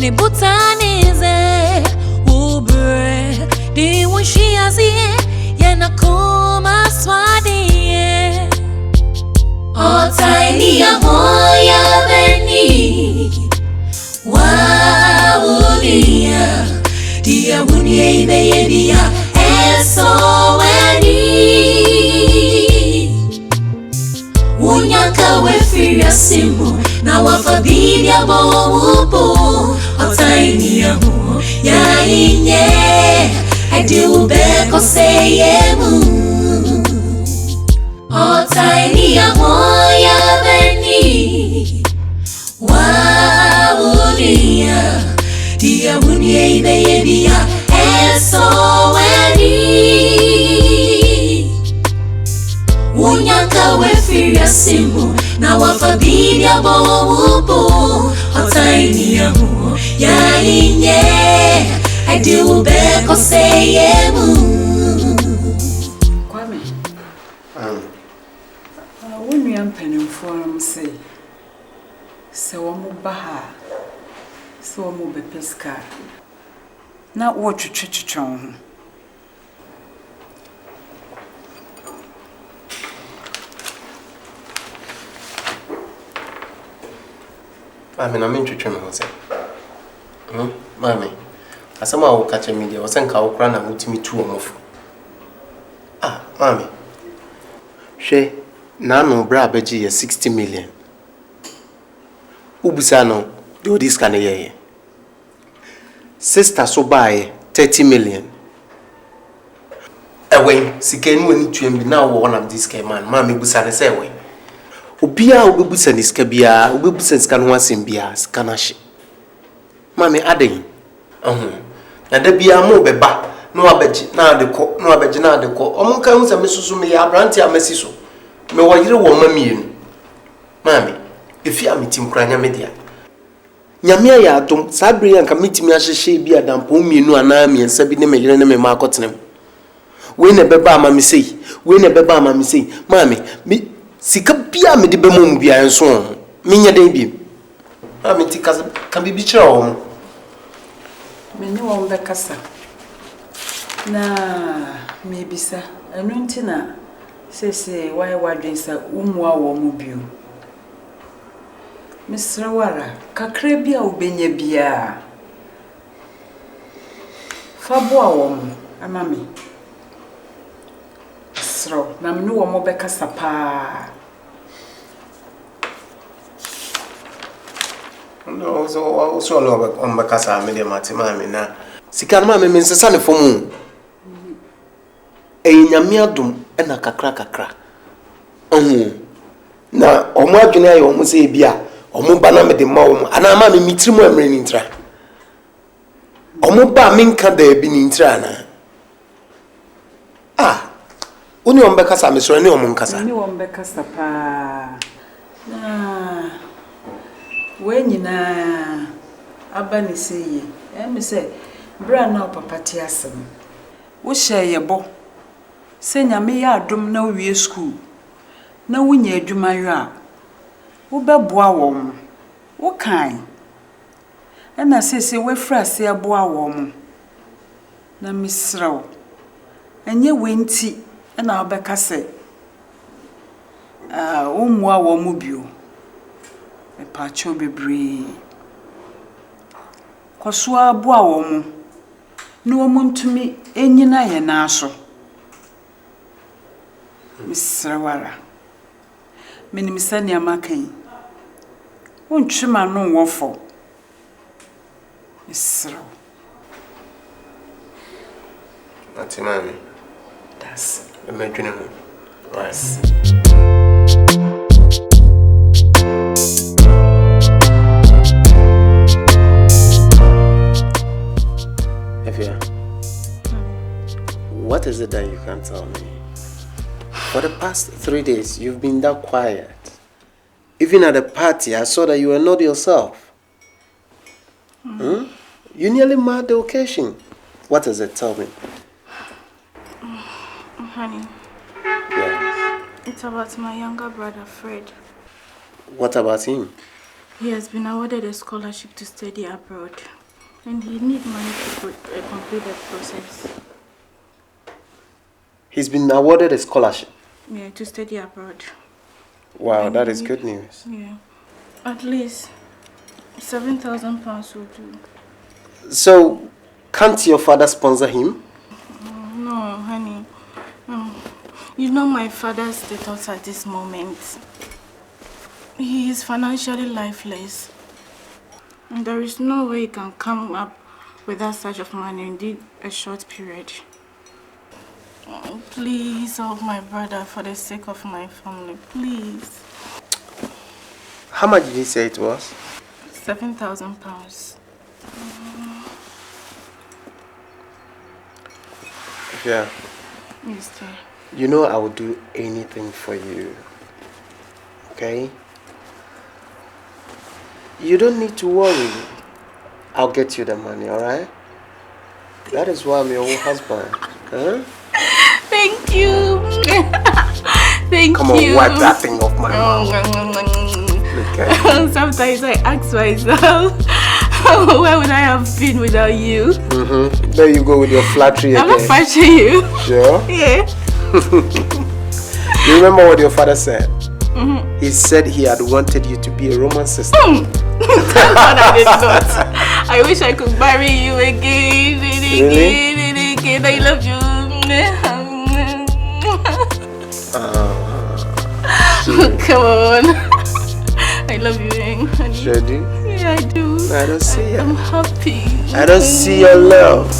the butanize ubre the one she has here yana koma swadi oh tiny ahoya beni wa unia dia bunye beya eso weni unyaka we firia simu na wafabia bobo otaini yamu ya inye adi ubeko seyemu otaini yamu ya beni wa unia dia bunye beya eso weni unyaka we firia simu na wafabia bobo otaini yamu ya inye adi ubeko seyemu Kwame when you am penning for say wamu baha so wamu bepeska na wo twetwetwon Mami, na mimi twetwe me ho se. Mami. Asama wo ka che media, wo se nka wo kra na mutimi tu omofo. Ah, mami. Hwe, na no bra abeji ye 60 million. Ubusa no, do this kind ye. Sister so buy 30 million. Ewe, sikenu ani tuem bi na wo one of this man. Mami busa ne se we. Obia obebusa ni sika bia obebusa sika no asem bia sika na hye mami aden na da bia mo beba no abeji na adekọ no abeji na adekọ omunka hu se mesusu me ya abranti amasi so me wo yire wo mamienu mami efi amitim kranya media nyame ya adom sabre yanka mitimi ahyehye bia dampo mienu ana miensa bi ne me yire ne me makotenem we ne beba amami sei we ne beba amami sei mami sika bia me de bemom bia enso menya den bi mami ti kasa kan bi kira wo me ne wo bekasa na me bisa enu ntina sese why wadwen sa umua wo mu bio Mr. Wara kakra bia obenya bia fabo wo mu amami sro na me ne wo mo bekasa pa no so no on bekasa me de matima me na sika no ma me nsesa ne fomu nyame adom na kakra na omo adwene ayo omo se bia omo ba na me de ma omo ana ma me mitirimu amre ni ntra omo ba me nka da bi ni ntra na Uni ombekasa mesoro ni omunkasa. Ni ombekasa pa. Na we nyina aba ni seye. Me se bra na papa ti asem. Wo hye yebo. Se nyame ya adom na wie school. Na wunya adwuma yo a. Wo beboa wo mo. Wo kan. Na sese we frase aboa wo mo. Na misrawo. Enye wenti na obeka se umwa wo mu bio e pa cho bebre koso aboa wo mu na wo ntumi enyina ye na aso misrawara menim sani amakan wontwema no wofo misraw Atimami. Das. Imagine him. Right. Evia, what is it that you can't tell me? For the past 3 days, you've been that quiet. Even at the party, I saw that you were not yourself. You nearly marred the occasion. What is it? Tell me. Honey. Yes. It's about my younger brother, Fred. What about him? He has been awarded a scholarship to study abroad, and he needs money to complete the process. He's been awarded a scholarship? Yeah, to study abroad. Wow, that is good news. Yeah. At least £7,000 will do. So, can't your father sponsor him? No, honey. You know my father's status at this moment. He is financially lifeless. And there is no way he can come up with that such of money in a short period. Please help my brother for the sake of my family, please. How much did he say it was? £7,000. Yeah. Yes, sir. You know I will do anything for you. Okay? You don't need to worry. I'll get you the money, alright? That is why I'm your husband. Huh? Thank you. Thank Come on, you. wipe that thing off my mouth. Okay. Sometimes I ask myself, where would I have been without you? There you go with your flattery I'm again. not flattering you. Sure? Yeah. You remember what your father said? He said he had wanted you to be a Roman sister. Thank God I did not. I wish I could marry you again. Really? Again. I love you. Come on. I love you, honey. Sure do? Yeah, I do. I don't see it. I'm happy. I don't see your love.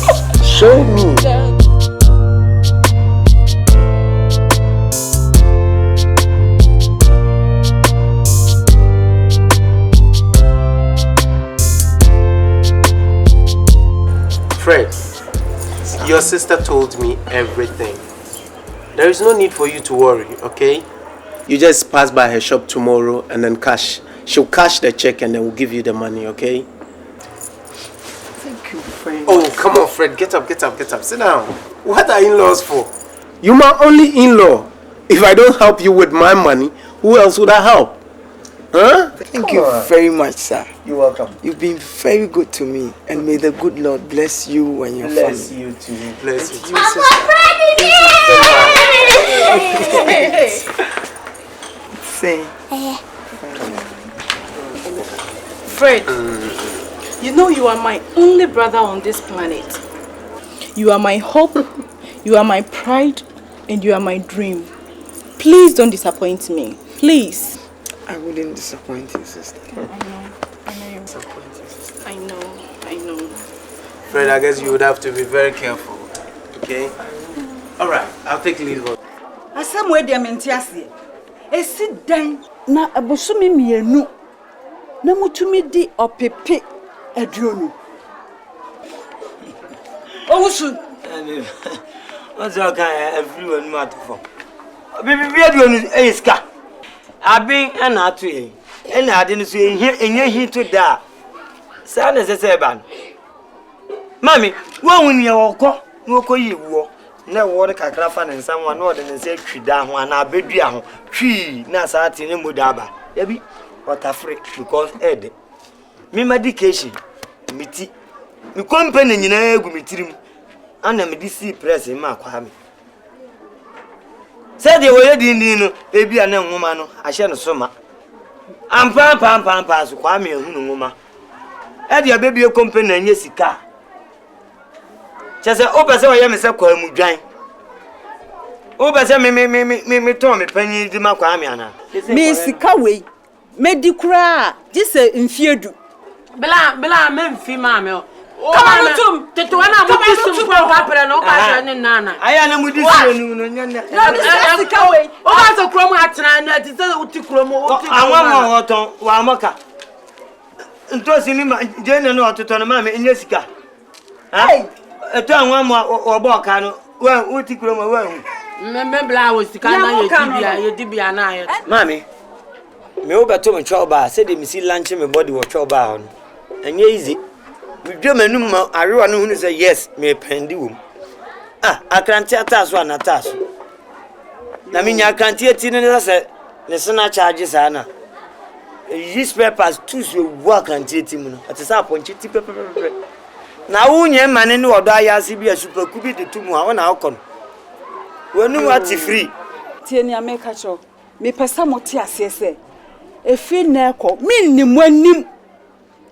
Show me. Fred, your sister told me everything. There is no need for you to worry, okay? You just pass by her shop tomorrow and then cash. She'll cash the check and then we'll give you the money, okay? Thank you very much. Oh, come on, Fred. Get up. Sit down. What are in-laws for? You're my only in-law. If I don't help you with my money, who else would I help? Huh? Thank you very much, sir. You're welcome. You've been very good to me, and may the good Lord bless you and your Bless family. you too. Bless you too. Say, Fred, you know you are my only brother on this planet. You are my hope, you are my pride, and you are my dream. Please don't disappoint me. Please. I wouldn't disappoint you, sister. I know. Fred, I guess you would have to be very careful. Okay? Alright, I'll take leave. Asam we dia menti ase. Esi dan na abosumi mienu. Na mutumi di opepe aduonu. Owusu. What's your kind of everyone matter for? Baby, we are doing a ska. I've been an artist, and I didn't say here to that. Son as a seban. Mammy, when you walk, no call you walk. No water cacrafan and someone more than say tree down one, I bed down. Tree, Nasat in Mudaba. Debbie, what a freak because Ed. Me medication, me tea. Me company in a egg with me. And I'm a DC press in my kwame. Said they were in baby and young woman, I shall summer. I'm pam pass, kwame and woman. Add your baby a company and yes, car. Just say, oh, so I am a circle mujain. Oh, but me, Tommy, penny, the Macamiana. Miss Kawe, Medicra, this is infedu. Bela, men female. Oh, to one of the happen no passion and Nana. I am with this. Oh, that's a chrome hat and that is a chromo. I want Wamaka. And tossing him, Jenna, not to turn a mammy in Jessica. Hey, a tongue one more or Bocano. Well, what you chrome away. Remember, I was the kind of Dibia and I. Mammy, me over to my choba said him see lunch in my body or choba on. And easy. We do a number, I run who say yes, me pendulum. I can't tell us one at us. I mean, I can't hear Tina said, the son charges Anna. These papers too so work and team. At a sap on chitty pepper. Now, when your man in order, I see be a super could be the 2 more on our con. When you are free. Tiania make a show. Me pesa motia say. A fin neko, mean when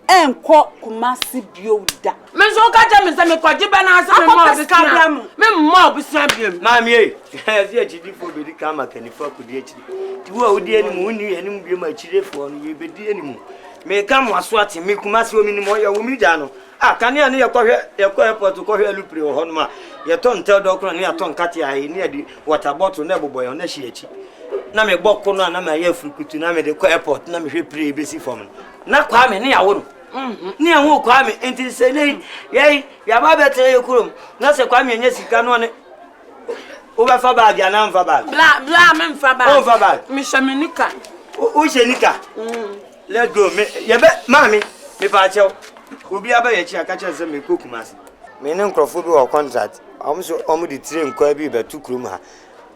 enko kumasi bioda. Menso kacha me say me kwaje ba na ase me mo be scam. Me mo be scam. Mami eh, see chidi for be ka ma kan for ku di chidi. Ti wo odi animu uni animu bi ma chire fo no ye be di animu. Me ka mo aso ate me kumasi o mi ni mo ye wo mi ja no. Ah kan ya ne ye ko airport ko hwe alupre wo ho no ma. Ye ton tel do kro ne ya ton kate ayi ne di water bottle na boboy na hye achi. Na me gboko no na ma ye furukutu na me de ko airport na me hwe pre be si fom. Na kwa me ne ya wo no. Ni anwo kwa me enti se nei ye ya ba betre ye kurum na se kwa me nya sika no ne o ba fa bag ya na mfa bag Bla me mfa bag. O fa bag. Me shemenika. O shenika. Let's go. Me ye be mami me pa chew. Obi aba ye chi aka che se me kokumasi. Me ne nkrofo bi wo contract. Omo di train kwa bi be tukurum ha.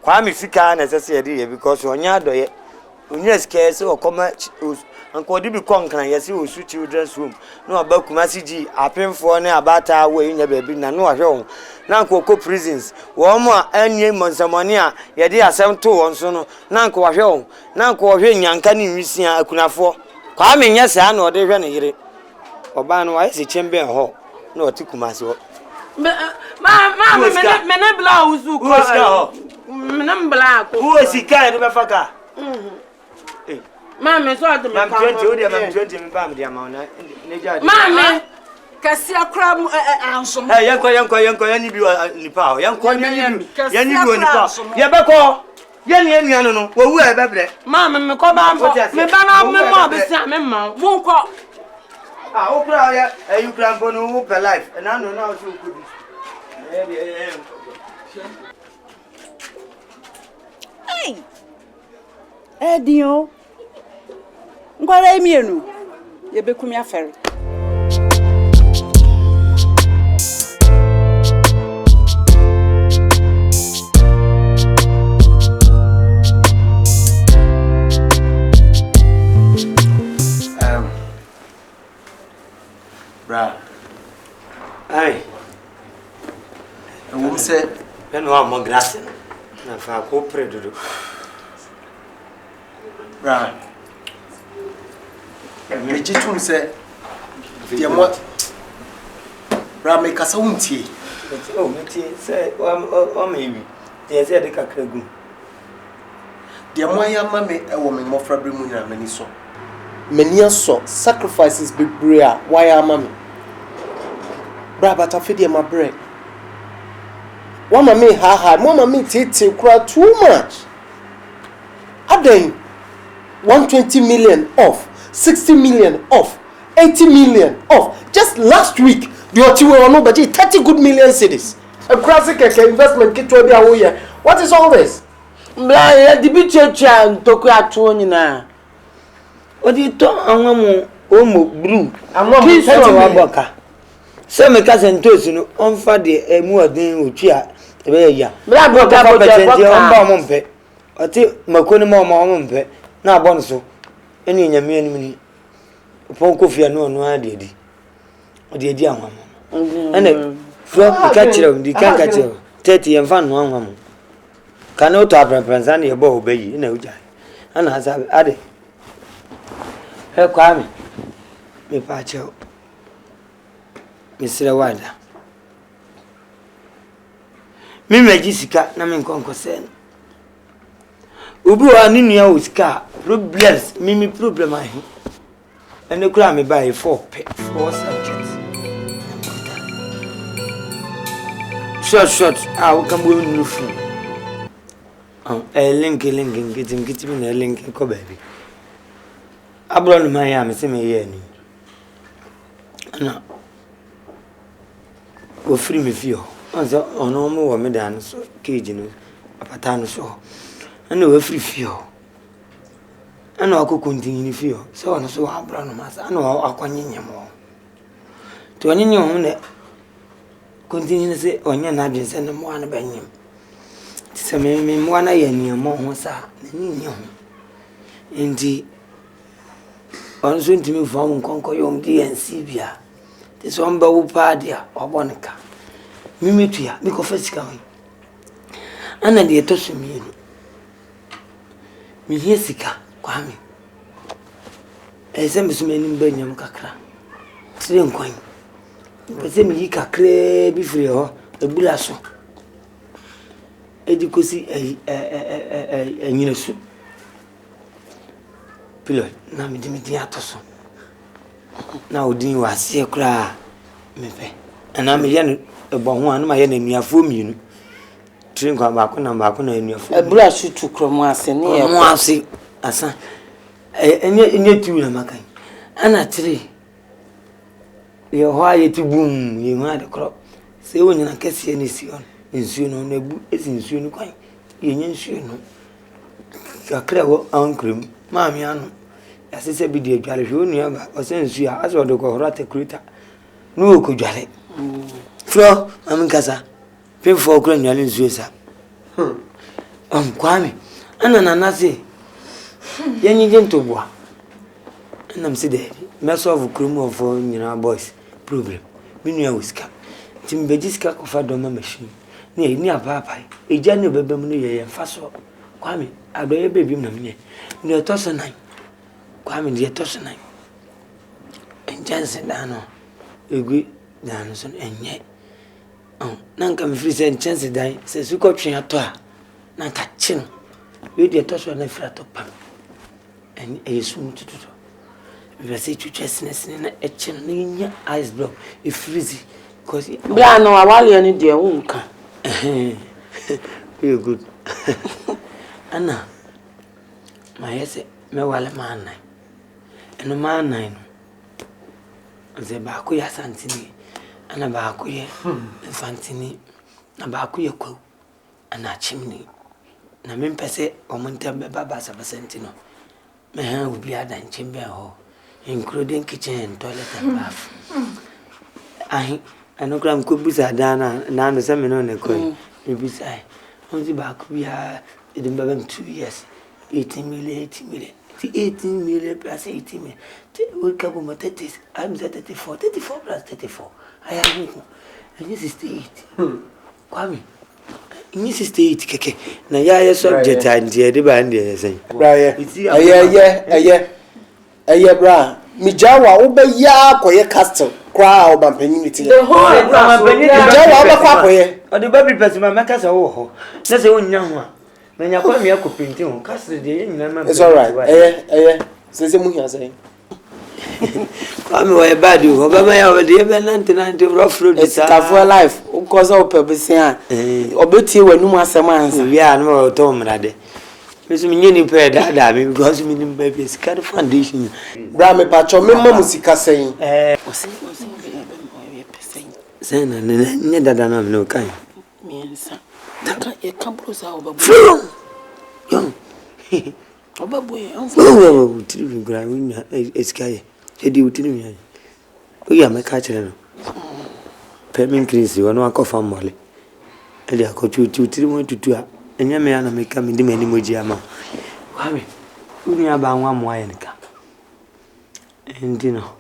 Kwa me sika na se ye di ye because onya adoye. Onya sika se o koma Uncle Dibi Concan, yes, you shoot children's room. No about Kumasiji, a penful and abata way in your baby, no home. Nanko prisons, one more any Monsamonia, ye dear 7 on sono, Nanko home, Nanko Yankani missing a kunafo. Coming, yes, I know they ran a year. Obano, I see chamber hall, no Tukumaso. Mamma, Menabla, who is he kind of a fucker? Mamma, so I'm 20, I'm 20 the amount. Mamma, Cassia crab answer. Hey, Yanko, any Nipa, Yanko, Yanko, Yabako, Yan, who are better. Mamma, me come on, me ban me more beside me, won't call. Ah, Oprah, you cramp on Oprah life, and I don't know how to put it. Hey, Dio. Ngwara emienu ye bekumi afere bra ai wo se eno amo graça na fa ko predo bra me jitum se dia mo bra me kasa wuntie oh me tie se o me wi tie se de kakra gu dia mo ya ma me e wo me mofra bre mu nyina mani so mani aso sacrifices be brea why am me bra bata fe dia ma bre wa ma me ha mo ma me tete kura too much aden 120 million off 60 million off, 80 million off. Just last week, the OTAN no budget 30 good million cities. A classic investment kit to be AHOOYAA. What is all this? Bla, the beach and Tokyo at Wonina. What do you talk? Omo blue. I'm not Kisowaboka. Some cousin Tosino on for the more than Uchia. Ya. Bla boka on Mompe. I think Maconi Mompe. Now Bonso. Any nyame upon coffee no adedi odedi anwam ene fro catch them di kan catch 30 and fan no anwam kan o to aprensan ye bo obeyi na uja ana asa ade he kwa me pa cheo me sire wada me majisika na me nkonko sen Ubu wa nini ya usika problems mimi problem ahi ene kura me buy 4 subjects short ah we can go no free link get me na link ko baby abro no man ya me se me ye ni na o free me fio onzo ono mo wo me dan so cage no apata no so ana we free fio ana akokontini fio so ono so abra no masa ana akwanyenya mo to anyenya mo ne kontini se onya na adwen se ne mo ana banyem ti se me mo ana ye ni mo ho sa ni ni ho enti on soon to me from Conco Young D and Sibia. This one bow padia or Bonica. Mimitia, because first coming. And then the toss me. Me here, Sika, Kwame. As I'm in Benjamin Cacra. Slim coin. But send me cacre before the bulasso. Educosi a unisu. Pilot, now me dimiti atoso. Now din was here cry. Me pay. And I'm a young about one, my enemy are for me. Drink on back on your food. A brush to Cromas and near Mossy, as a in your two, Macan. And a tree. You're why to boom, you had a crop. Say when you can see any sion, in soon on a boot is in soon quite. You soon. A clever uncle, Mammy, as I said, be the Jalish, or since you are as well to go rat a critter. No, could jolly. Flo, I'm in Casa. Pay for Cranial in Suiza. Kwame, and an anasi. Yenny gentle boy. And I'm sitting, mess of cream of boys. Problem. Minya whisker. Timbejiska of a doma machine. Near papa. A journey baby and faso. Kwame, I do a baby namie. Near Tossanine. Kwame, dear Tossanine. And Jansen Dano. A great Danson and yet. Oh, Nanka me free send chance die, says you got a toa. Nanka chin. You dear Tossan and flat up. And a soon to do. If I say to chestness in a chin in your eyes block, if freezy, cause Blano, I want you any dear woonka. You're good. Anna, my essay, me wale man and a man nine. The Bakuya Santini, and a Bakuya, Fantini, a Bakuya co, and a chimney. Namin Pese or Montembe Babas of a Sentino. My hand will be a than chamber hall, including kitchen and toilet and bath. I know Gram could be Dana, and I'm the same on the coin. Beside, only Bakuya, it in 2 years, 18 million. 18 million plus 18 million. We come with 30. I'm 34 plus 34. I am and this is 68. Kwame. This is 68 keke. Na ya subject and the band there say. Right. Yeah, bra. Mi jawa oba ya koye castle. Kra oba community. The whole jawa oba fa koye. O the baby person ma make say wo ho. Na say wonya ho a. When you call me a copinting, castle, it's all right. Says a muhi saying. Come away, bad you, Obama, already have 99 rough road. It's tough for life, because of purpose. Or beauty when you must a man. We are no Tom Rade. Miss Mini paid that, because meaning baby is kind of foundation. Brame Pacho, Mimma Musica saying, Sen and neither than I'm no kind. You can't close out. Young. Oh, a sky. Eddie would tell me. We are my catcher. Permin Chris, you are not a coffin molly. Eddie, I got you 2 to 2. And your man may come in the many mojama. Why, we are about 1 more in the car. And you know,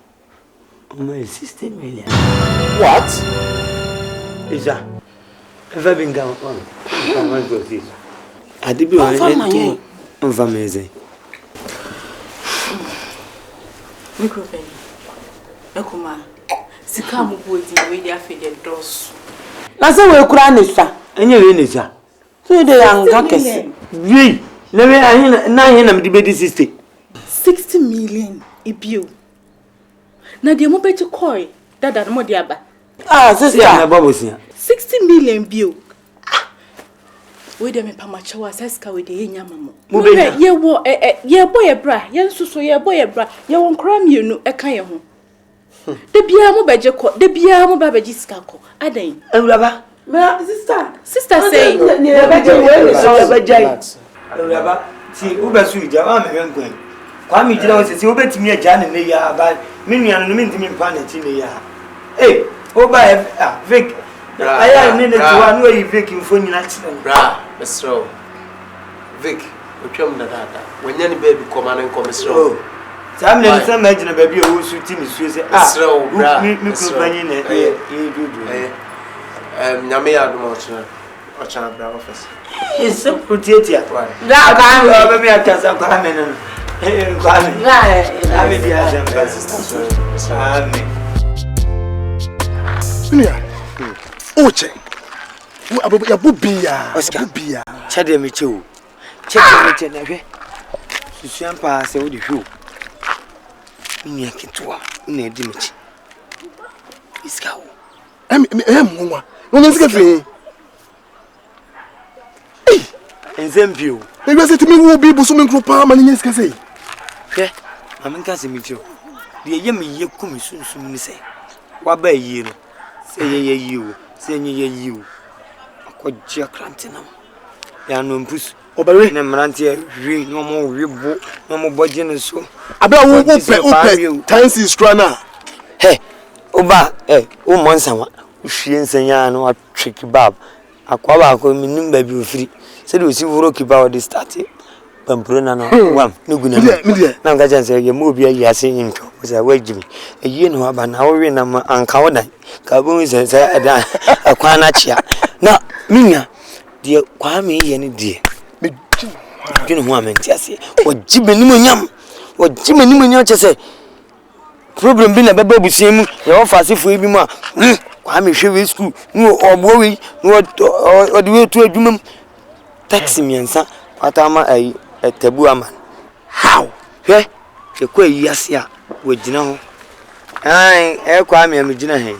my 60 million. What? Is that? Have I been gone on? I did be on amazing. Microphone. Ekuma. Sika mu bodi we dey afede dos. Na say we kura ne sa. Enye we ne sa. So dey anga kese. Wi. Na me ahin na ahin na me be 60 million ibio. Na dey mo beti koi. Dada mo dey aba. Ah, sister. Na babosia. 60 million bio. We dey me pamachawa saska we dey nyama mo. Ye wo ye boy bra, ye nsuso ye boy bra, ye won kra mienu e kan ye ho. De bia mo beje ko, de bia mo ba beje sika ko. Adan. Ewuraba. My sister. Sister say, "Ne beje we so beje." Ewuraba, ti u be su ija wa me hwenkwan. Kwa mi jira wo se obetimi aja ne ne ya ba. Me nuanu no me ntimi mpa na ti ne ya. Eh, o ba Vic. Aya ne ne ti wa no yi Vic mfo nyina ti. Bra, Mr. Vic, we come na dada. When any baby come and come, Mr. Some men some imagine a baby who shoot him is slow, Yamea Mocha office. It's so pretty. That baby, I can't say, Oche. Ya bubia. Bubia. Chade me too. Chade me too. Susiampa se wo de hwo. Nya ketwa na edi mechi. Iska wo. Nwa. Won nsika fe. Enzempio. Maybe say to me wo bi busu me nkro pa ma nya sika sei. Hwe. Amenka se me too. De ye me ye kum sunsum ni sei. Wa ba yi no. Se ye yi wo. Se nye ye yi wo. Akojia krantinam. Ya no mpus. Obere na mrantie hwi no mo webo no mo boje ne so abia wo ope tansi strana he oba o monsanwa hwie nsanya no atwe kebab akwa ba ko minim ba bi ofiri se de osi woro kebab de start pampro na no wam no guna na nga janse ye mo bi ayi ase nto se wajimi eyi no aba na wo we na anka wodan ka bo se ada akwa na chia na minya de kwa me ye ne de Gino ho amentiase o jibe ni monyam chese problem bi na beba busia mu ye wo fasefo bi mu a kwa me hwe school no obo we no o de we tu adwumam taxi miensa atama ai tabu aman how hwe ke kwa yiase a wo gina ho ai kwa me gina he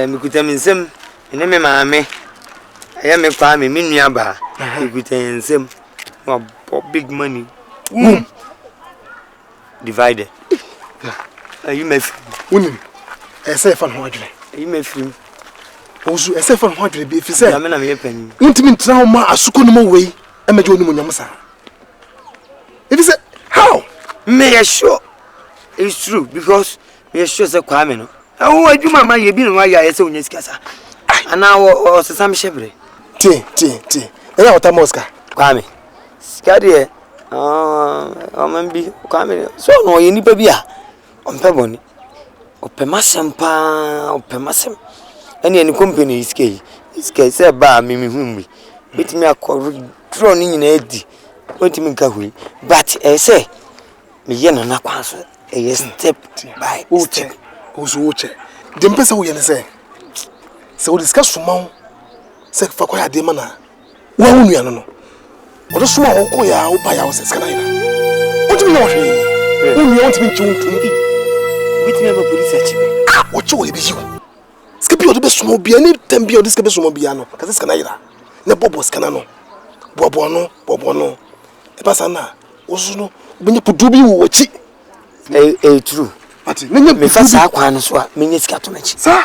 mikuta minsem ene me maame aya me kwa me nua ba mikuta ensem wa big money divided you me unim ese fa ho adwene you me film ozu ese fa ho adwene bi fi se ya me na me pani untimi ntra ho ma asoko no mo wei emeje onim nyam sa if you say how me sure it's true because me sure say kwa me no wo adwuma ma ye bi no wa ya ese onya sikasa ana wo sesam shebre ti eya wata moska kwa me skade amambi kwa me so no ye nipa bi a ompe boni opemasem ene company iske se ba me humbi bitimi akọ draw ni nyina edi otimi nka hui but say me ye na kwanso step by step oche de mpesa wo ye ne se wo discuss sumau se fa kwa ade mana wa hu nua no o do suma wo ko ya wo ba ya wo se skana ina otimi na wo hwe wo nua otimi nchi wontum bitimi ma police achibe wo che wo ye bi yiwo skipi o do be sumo bia ni tambia o do skipi sumo bia no ka se skana ina ne bobo skana no bobo no e pasa na wo su no benye pudubi wo chi true ati nenye me fa sa kwa no so a menye sika to machi sa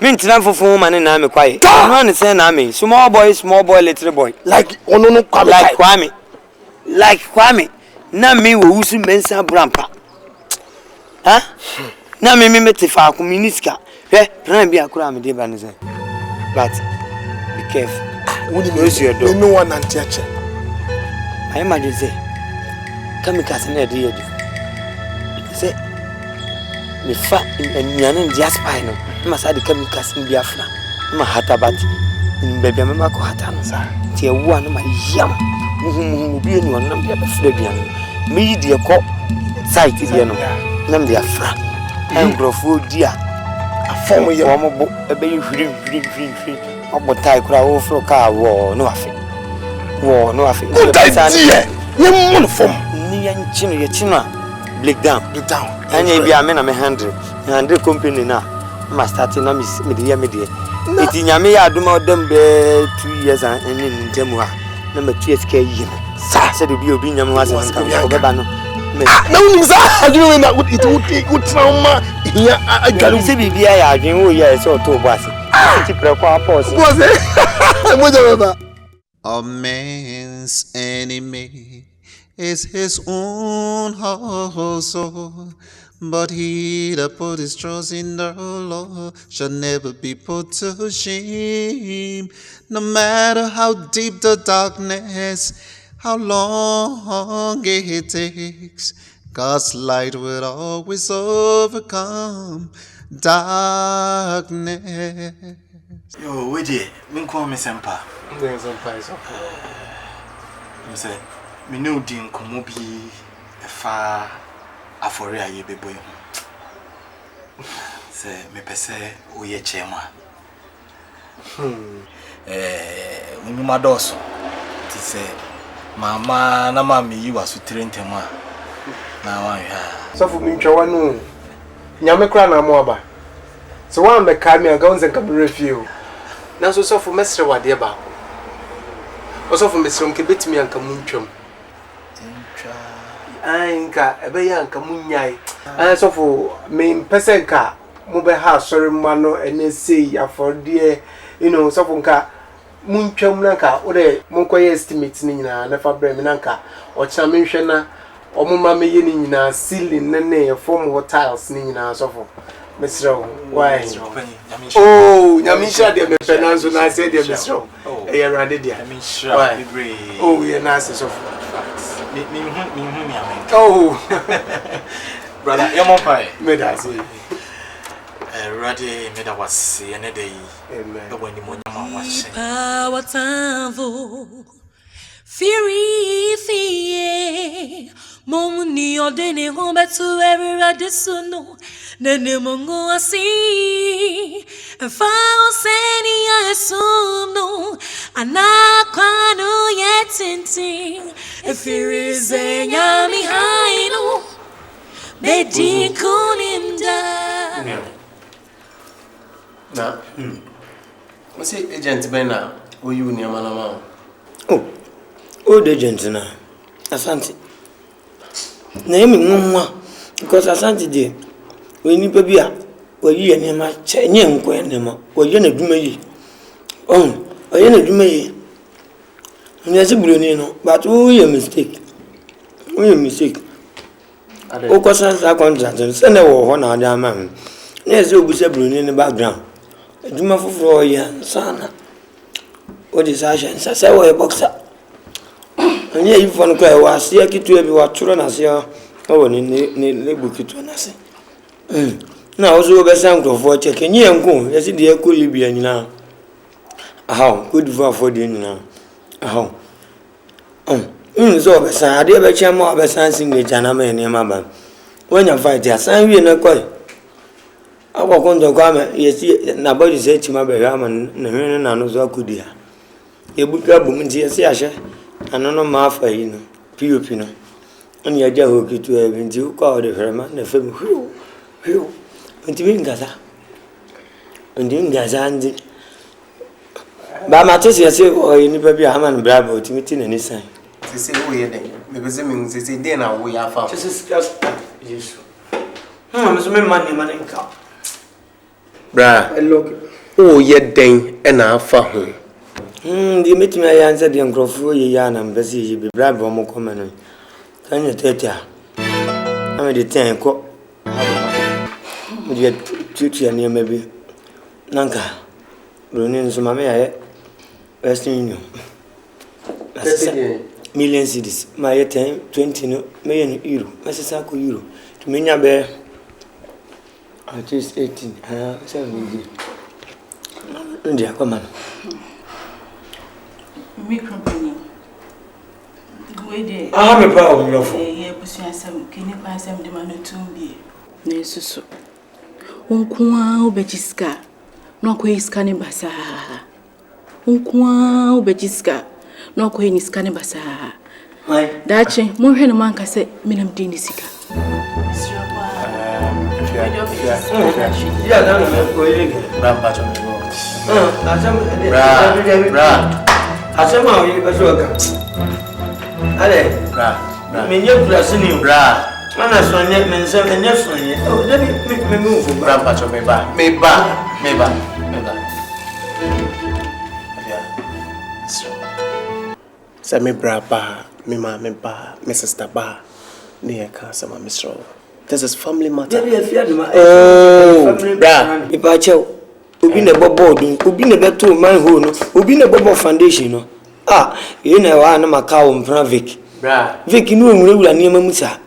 mintina fofo ma ne na me kwaye no ne say na me small boy little boy like ono no kwame like kwame na me wo usu mensa brampa ha na me metifa ku miniska he plan bi akura me de ba ne say but be careful woni me no one antiache I imagine say kamikaze na de yedu say me fa nyane dia spy no ma sa de kamikaze bi afra ma hata bat mbebe ma ko hata no sa tie wo na ma yam muhu bi ni wonam dia be fra bia no me yi de ko site dia no nam dia afra ngrofo dia afom ye wo mo bo ebe yi hwiri obotai kura wo fro ka wo no afi ye mon fom ni yan chino ye chino break down anya bi ame na me 100 company na ma start na me de iti nyame ya aduma odam be 2 years and ntemu ha na ma 2 years ka yi sa se de bi obi nyame wa se nka obeba no na unim za adwene na it trauma ya agalu se bibia ya adwen wo ya se oto bo ase ti preko apose moja baba. A man's enemy is his own household, but he that put his trust in the Lord shall never be put to shame. No matter how deep the darkness, how long it takes, God's light will always overcome darkness. Yo, wait here. Me call me Sempa. Then Sempa is okay. You say, me know din komo bi fa afore aye bebo yi. Say me pese oye chema. Unyuma doso. Ti say mama na mama yi wasu trentema. Na wan ya. So for me twa no. Nyame kra na mo aba. So wan me ka me anga unse nka refuse. Na so for mesre wade ba. Also for mesre nke betimi anka muntwam. Nka ebe ya nka munyai. So for me pese nka mo be ha sorry mano ene sei aforde so for nka muntwam na nka ode monkoye estimate ni nyina na fa bre me na nka o kira me hwe na omuma me ye ni nyina ceiling ne form tiles ni nyina so for Mr. Why? Oh, Yamisha, dear, my penance, and I said, dear Mr. A radi dear. Oh, we are nice of facts. Oh, brother, your pie. Made I say, Radi made us see any day. Amen. When you was power time Fury, Momuni or Denny home back to every radisuno. Nene mongo asi and found seni I assume no anakwano yet tinting if you is a yami haino bedi kunimda na what's agent bena o you ni amana oh the agent na asante na emi nwa because asante dey we ni baby a we yi ne ma chenye nkwe ne ma we yi na dwuma yi oye na dwuma yi ni se buru ni no but we yi mistake o ko san sa contract se na wo ho na ada ma na se obusa buru ni background dwuma foforo ya sana o di sa sha se wo boxer onye yi fon ko e wa se akitu e bi wa turo na se o ni lebu kitu na se na ozo be san to for check nyi enko yesi de ko libya nyina aha ko di for de nyina aha so be san ade be chama be san signature na me ne ma ba wanya fight ya san wie na ko akwa konjo kwa me yesi na body se chima be ha man na hwene na no zo akudi ha ebuka bum nti yesi ahye anono ma afa yi no pop no oni aja ho kitu e nti ko de frema na fem Hiyo, ndimi ngaza ndi. Ba matesi ya se ni baby haman bravo timiti na nisan. Se wo ye den. Me be se me se den na wo ya fa. Just Yesu. So me man nka. Bra. O ye den e na afa ho. Ndi metimi ya ansa de nkrofo ye ya na mbese ye be bravo mo koma no. Kanya teta. Ame de ten ko. Mujia tutu ya niema bi nanka broni nso mama ya Western Union million cedis ma ye 10 20 no million euro masesa ko euro to menya be at least 18 7 ndia kwa mana mi company gwede me pa o nyofo ye busuasem kini pansem de manu tumbi na esusu Unkwa ubejiska no ko iska ne basa unkwa ubejiska no ko iska ne basa dache mo hwe ne manka se minam dini sika ya na no ko ile Bra cho me go. Asama o ile baso ka ale Bra menye plasini bra Mana sonye mense menye sonye. Oh, debi me move. Grandpa cho me ba. Sa me bra ba, me ma me ba, me sister ba. Ne ka sama Mr. This is family matter. Debi afia de ma. Oh, bra. Ipa chew. Obi na bobo odun, obi na beto manhole no, obi na bobo foundation no. Ye na wa na maka wo mpra Vic. Bra. Vic ni onwure wura niam musa.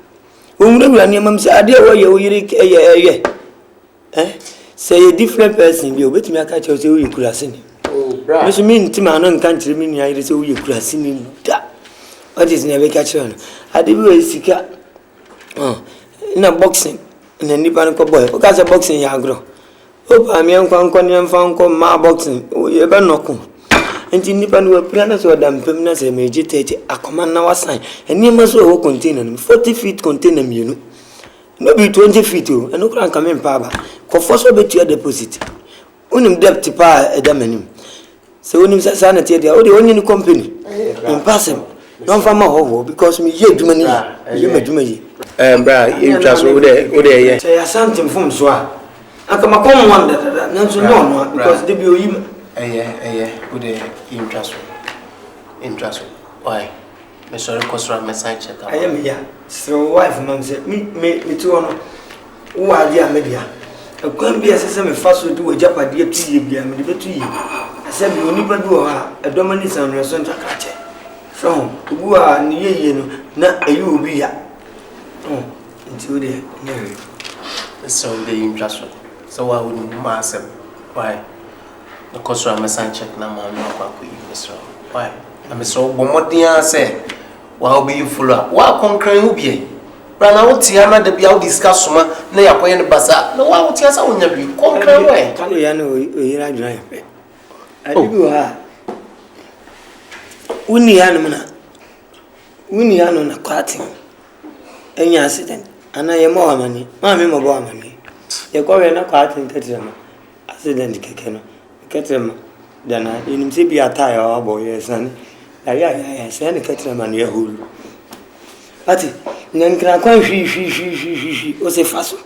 Wura ni mam say ade wo ye wo yire say a different person bi obetimi aka che say wo ye kurase ni. Oh bra. Me so me ntima no nka kire me ni ayire say wo ye kurase ni da. What is never catch on? Ade bi we sika. Na boxing na nipa no ko boy. O ka say boxing ya agro. O pa mi enko ni emfa nko ma boxing. O ye be noko. Enti nipa no apira na so da mpem na say meje tete akoma na wasan. Eni ma so wo container 40 feet container mienu. No be 20 feet o. Eno kran ka me mpa ba. Ko foso betua deposit. Unim debt pa edamanim. Se unim sa na tie dia o de onye ni company. Impossible. Don't farm ho because me ye dwuma ni. Ye madwuma yi. Bra, you just o de ye. Say something from so a. Aka makom one da na so no because they be oyim. O de interest. Why? Me sorry cause me sign check out. Ayem ya. So wife man say me tu ono. Wo ade a me dia. Akwan bi asese me fa so do ajapade atu ye bia me de betu ye. Ase bi oni pa bi wo ha edomani san reso ntaka che. So, ubu a ni ye no na ayi obi ya. Nti o de no. So the interest. So why would massive? Why? The cost of my sign check na ma no kwa ku Mr. Why? Na Mr. Bomodian say, "Why be you follow up? Why concrete ubi?" Bra na wo tia na de bia wo discuss soma na yakoye ne basa. Na wa wo tia sa wonya bi concrete why? Kan ya no oyira dwuna ya pe. Adi bi ha. Uni ya no na kwati. Enya accident. Ana ye mo amani. Ma me mo bo amani. Ye ko we na kwati nketrema. Accident keke no. Ketrema. Dana enim se bi ata ya obo ye san. Ya san ketrema no ye hulu. Ati nyankra kwa hwi o se faso.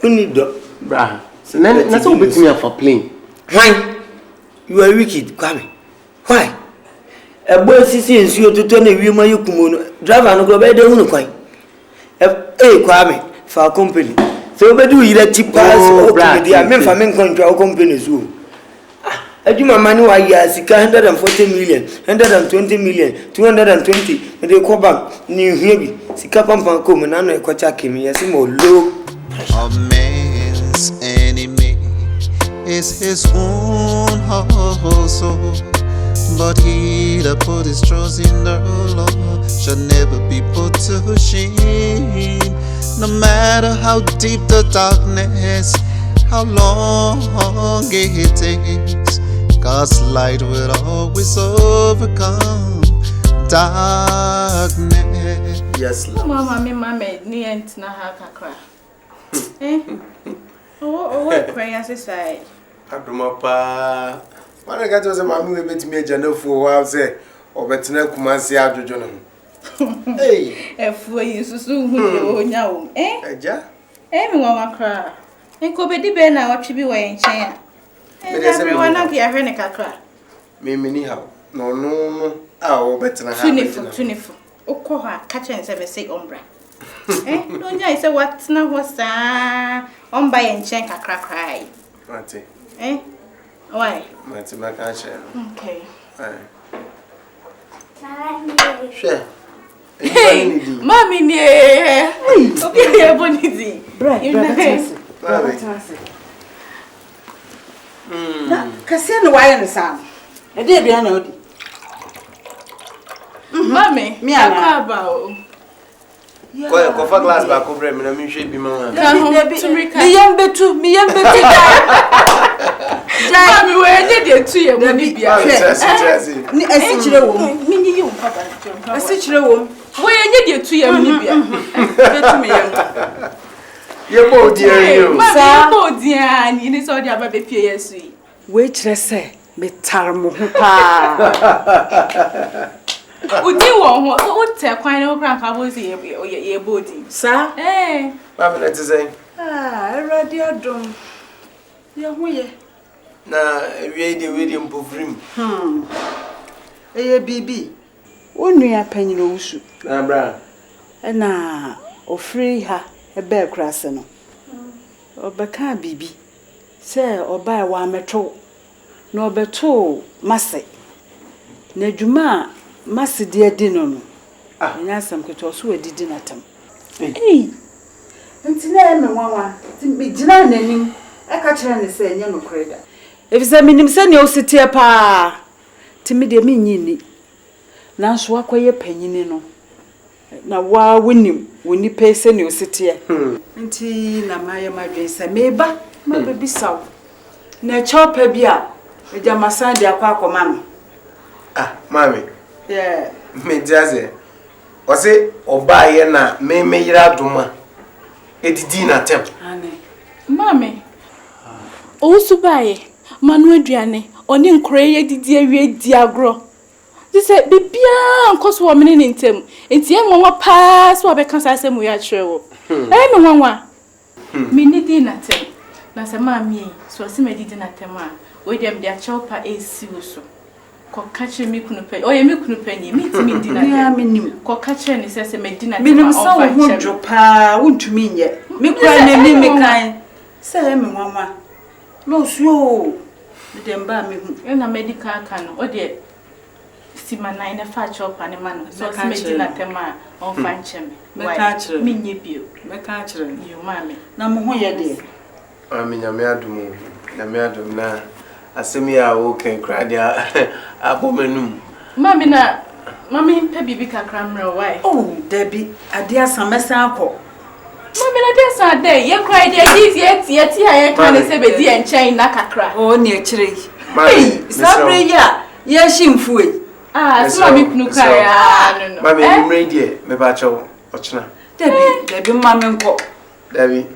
Uni do Bra. So na so betimi for plane. Why? You are wicked, Kwame. Why? A boy sisi nsuo toto na wi ma yekumo no driver no go be de hunu kwan Kwame for company so be do yire tipas o company a me fa me nkontwa o company so adwuma mani wa ya sika 140 million 120 million 220 de ko bam ni hia bi sika pampan ko mu na no e kwacha kemi yesi mo low. A man's enemy is his own household. But he that put his trust in the Lord shall never be put to shame. No matter how deep the darkness, how long it takes, God's light will always overcome darkness. Yes, Lord. Mama, ni ent na ha kakra. Oh, prayer say. Adumapa. Man I got to say mama we betimi agana fu wa say obetena kumansi adwojo no. Hey, Efu yi susu hu onya wo. Eja? Me mama kra. Enko bedi be na watwe bi wo yen chen a. Everyone na kia hwe ne kakra. Me ni ha. No. Obetena ha. Tunifu. Okọ ha ka chen se be say ombra. No nya say what na ho sa omba yen chen kakra krai. Mate. Why? Mate ma kan share. Okay. Share. Mommy ni okay e bonidi. Na kase no waye no sam. E dey bia na odi. Mommy, me akaba o. Ko fa glass ba ko bre me na me hwe bi ma. Me yam betu. Mommy, we dey dey tu ye mo ni bia. Ni asichire wo. Me ni ye papa. Asichire wo. We dey dey tu ye mo ni bia. Betu me yam. Ye bo di yo. Sa bo di ani ni so di aba be pie yesu yi. We kire se me tar mo ho pa. Udi wo ho o te kwan no kran ka bo si ye bodi. Sa? Ma me let say. Already adom. Ye ho ye. Na we dey mpofrim. Eye bibi. Onua panyiro wusu. Na bra. Na ofri ha ebe krase no. Obeka bibi. Se oba e wa metro. Na obeto mase. Na dwuma mase de adi no no. Nya sam keto so adidi natam. Hey. Ntina me nwanwa. Me gina nanim. E ka kire ne se enye no kreda. Efisa minim se ne ositie pa. Timi de me nyini. Nanso akoye panyini no. Na wa wonim woni pese ne ositie. Nti na maye madwen se meba ma bebi saw. Na chopa bia eja masan de akwa akoma no. Ah, mami. Yeah. Me jaze. Ose oba ye na me yira duma. Edidi na tem. Ane. Mami. Osubaye, manu aduane, oni nkore ye didi awie di agro. Dise bibia nkoso wo mene ntem. Enti e nwanwa pa so obeka sase mu ya kyerɛ me nwanwa. Me ni di na tem. Na se mami so se me didi na tem a, we dem dia chopa esi wo so. Ko kache mi kunu pe. Oye mi kunu pe ni mi ti mi di na tem. Ya minim. Ko kache ni se me di na tem. Minim sa wo hodwo pa, wontumi nye. Me kura na mi me kan. Se me nwanwa. No so. Me dem ba me hu. Na medical kan o de sima na ina fa chopa ne mano. So se me di na tem a on fa nche me. Me ka kire. Mi nye bio. Me ka kire. Yo mami. Na mo ho ye de. Mami nyame adum. Nyame adum na asemi a wo ken kradia abomenum. Mami pe bibi kakra mre why? Oh, Debbie, ade asamesa akọ. Mami na dey sa dey, ye cry dey give ye tie ye kan se be di enchen na kakra. Oh, ne akire. Mami, sabre ya, ye himfu e. Ah, so mami kunu kare no. Mami, mre die me ba chewo ochina. Debbie mami nko. Debbie.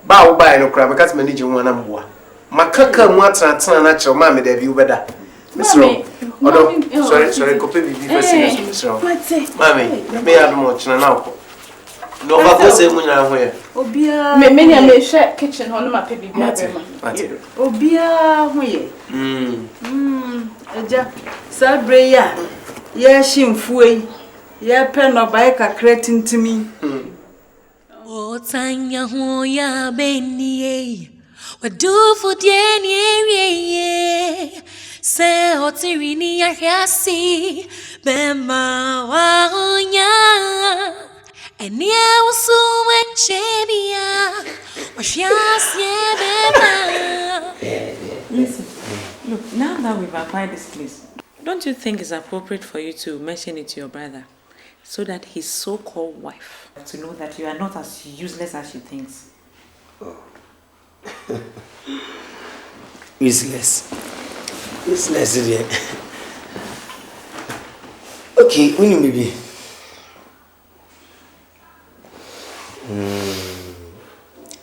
Ba wo ba no kra me kat me ni je ho na mboa. Makaka mu atana na chewo mami Debbie wo beda. Mami, sorry, kope bibi fesi misro. Mami, me adum ochina na akọ. No ba ko se munya ho ye. Obia. Me hwe kitchen ho no ma pe bibi abema. Obia ho ye. Eja, sabre ya. Ye himfu e. Ye pe no ba kakra tintimi. Otanya hoya benie. Wadu for die se otirini ahasi bema waonya enia usu wenchebia washiasie bema. Listen, look, now that we've acquired this place, don't you think it's appropriate for you to mention it to your brother so that his so-called wife to know that you are not as useless as she thinks? Oh. Useless, dear. Okay, when you maybe.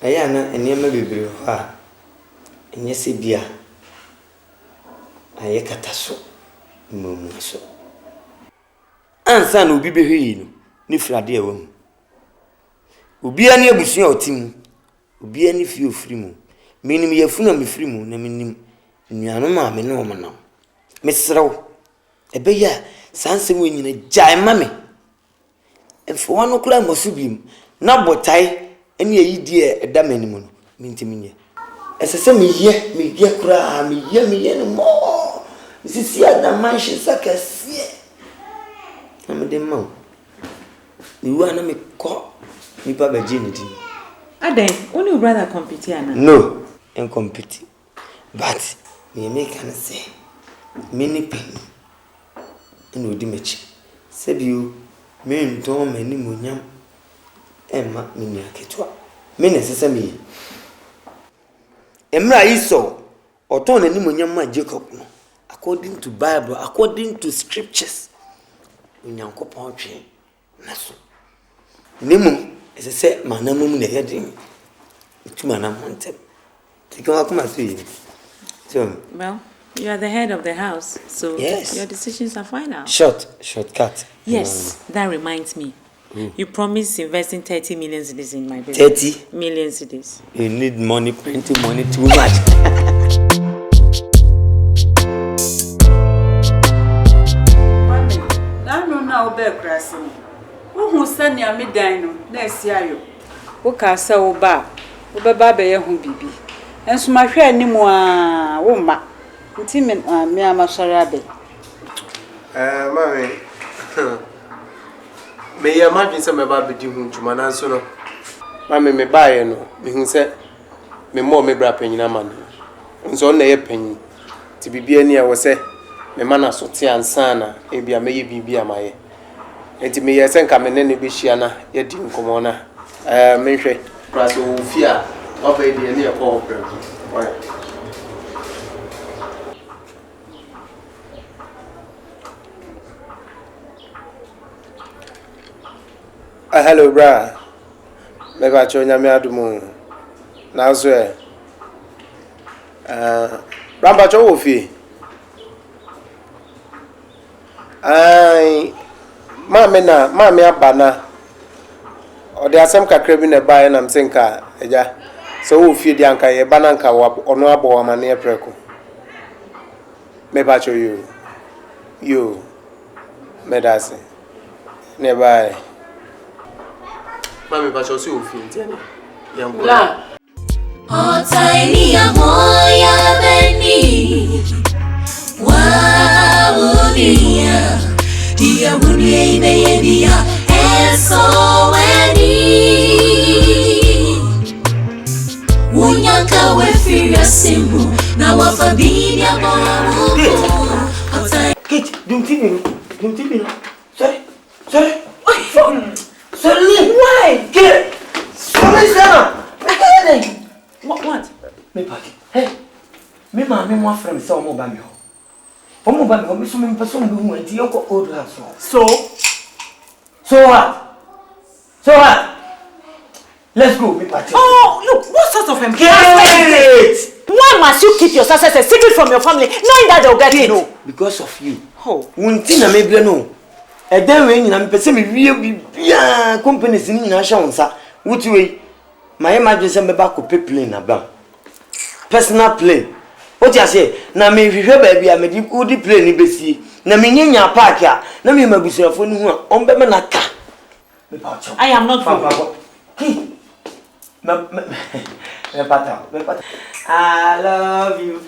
Ayana, and Yama be ha, and yes, beer. Ayakataso, Mumuso. And son will be behind, Nifra dear woman. Ubi any abusion or team, ubi any few free moon. Meaning ye funa me free moon, and meaning Nyanoma, me no man now. Miss Row, a bear, Sansa win in a giant mammy. And for 1 o'clock, Mosubim, not but tie any idea a damn animal, mintimini. As I say, me ye cry, me any more. Mrs. Yada mansion suckers, yeah. I'm a demo. You want to make call me, Papa Jenny. Aden, only brother compete here now. No, and compete. But me make an say many penny and would dimich. Said you, men don't many munyam. Emma, minia ketwa. Menes sesame. Emra iso, or turn any munyam Jacob. According to Bible, according to scriptures. Unyanko poetry. Naso. Nemo, as I said, my name in the heading. To my name on them. Take a come at you. So, well, you are the head of the house, so yes. Your decisions are final. Shortcut. Yes, that reminds me. You promised investing 30 million cedis in my business. 30 million cedis. You need money, plenty money, too much. Now, bear grassing. Who send ya me dino, next year? Who can sell bar? Oba be ya hu bibi. Enso ma hwe animu a wo ma. Nti me ama sori abe. Mami. Me ya imagine say me ba be di hu dwuma na so no. Mama me ba ye no, me hu say me mo me bra panyina ma no. Nso na ye panyin. Ti bibia ni a wo say me ma na so te ansa na e bia me ye bibia ma ye. Enti me ye say nka me ne ne be hia na ye di nkomo na. Me hwe. Pra so fi a oba e de ne e ko opera. Hello, bra. Me ba cho nyame adumu. Na so e. Ramba cho wo fi. Ai mame abana. Ode asem kakra bi na bae na msenka eja. So wo fi di anka ye bana nka ono abo amane e preko. Me ba cho you. Me dase. Ne bae. Mami ba cho si wo fi ntene. Yango. La. Otaini AHOOYAA beni. Waunia. Dia wunia ibeyebia. SONI. Unyanka wefiria simu. Na wafabini abomu. Kate, don't tell me. Sorry. Sorry. Why? Kate. Sorry, Sarah. What? Me party. Hey. Me mo friend say omo ba me ho. Omo ba me ho me so me person be hu anti yoko old house. So what? Let's go, me party. Oh, look, what sort of embarrassment? Why must you keep your success a secret from your family, knowing that they'll get it? No, because of you. Oh, unti na me ble no. E den we nyina me pese me wie bibia companies ni nyina hye wonsa. Wuti we my emergency me ba ko plane na bam. Personal plane. What you say? Na me hwehwe ba bia me di udi plane ni besi. Na me nyanya park a na me mabusuafo ni hu a ombe me na ka. Me pa cho. I am not for me pata. I love you.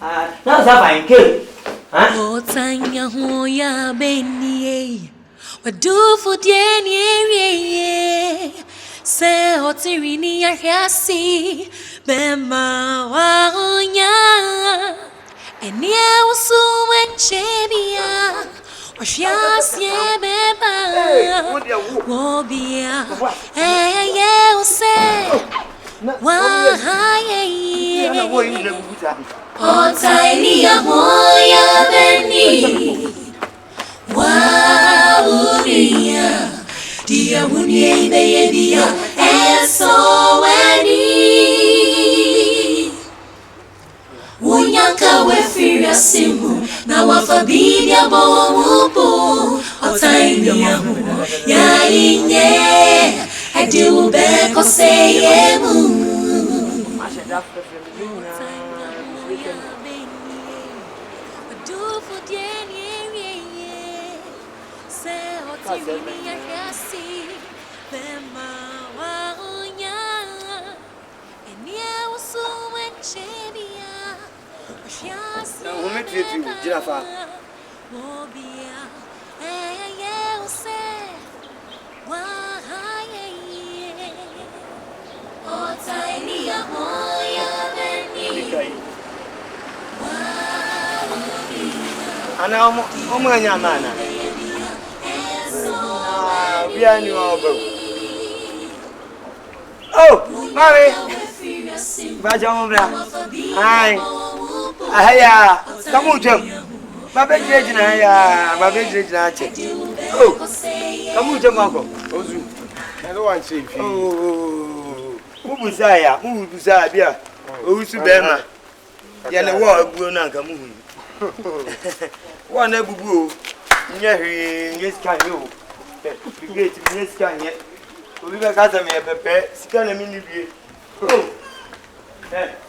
Now that fine kid. Otaini AHOOYAA beni. Wadu fudieni. Se otirini yasi. Bema waunya. Enia usu enchebia. Washiasye beba. Wobia. Eye use. Wahaye. Otaini AHOOYAA beni. Waunia. Dia wunia ibeyebia. SONI. Unyanka wefiria simu. Na wafabini abomu. Otaini AHOOYAA inye. Edi ubeko seyemu. Otaini AHOOYAA beni. Ana omo anya mana. We are new over. Oh, mommy. Baja ombra. Hi. Ahaya. Come on, Jim. Babe jeje na ya, babe jeje na che. Oh. Come on, Jim uncle. Ozu. I don't want to see. Oh. Mubusaya bia. Owusu bema. Ya ne wo abuo na nka muhu. Wo na abubu o. Nya hwe, ngeska ye o. Brigade ngeska ye. Obi be ka za me pepe, sika na mi ni bie. Oh.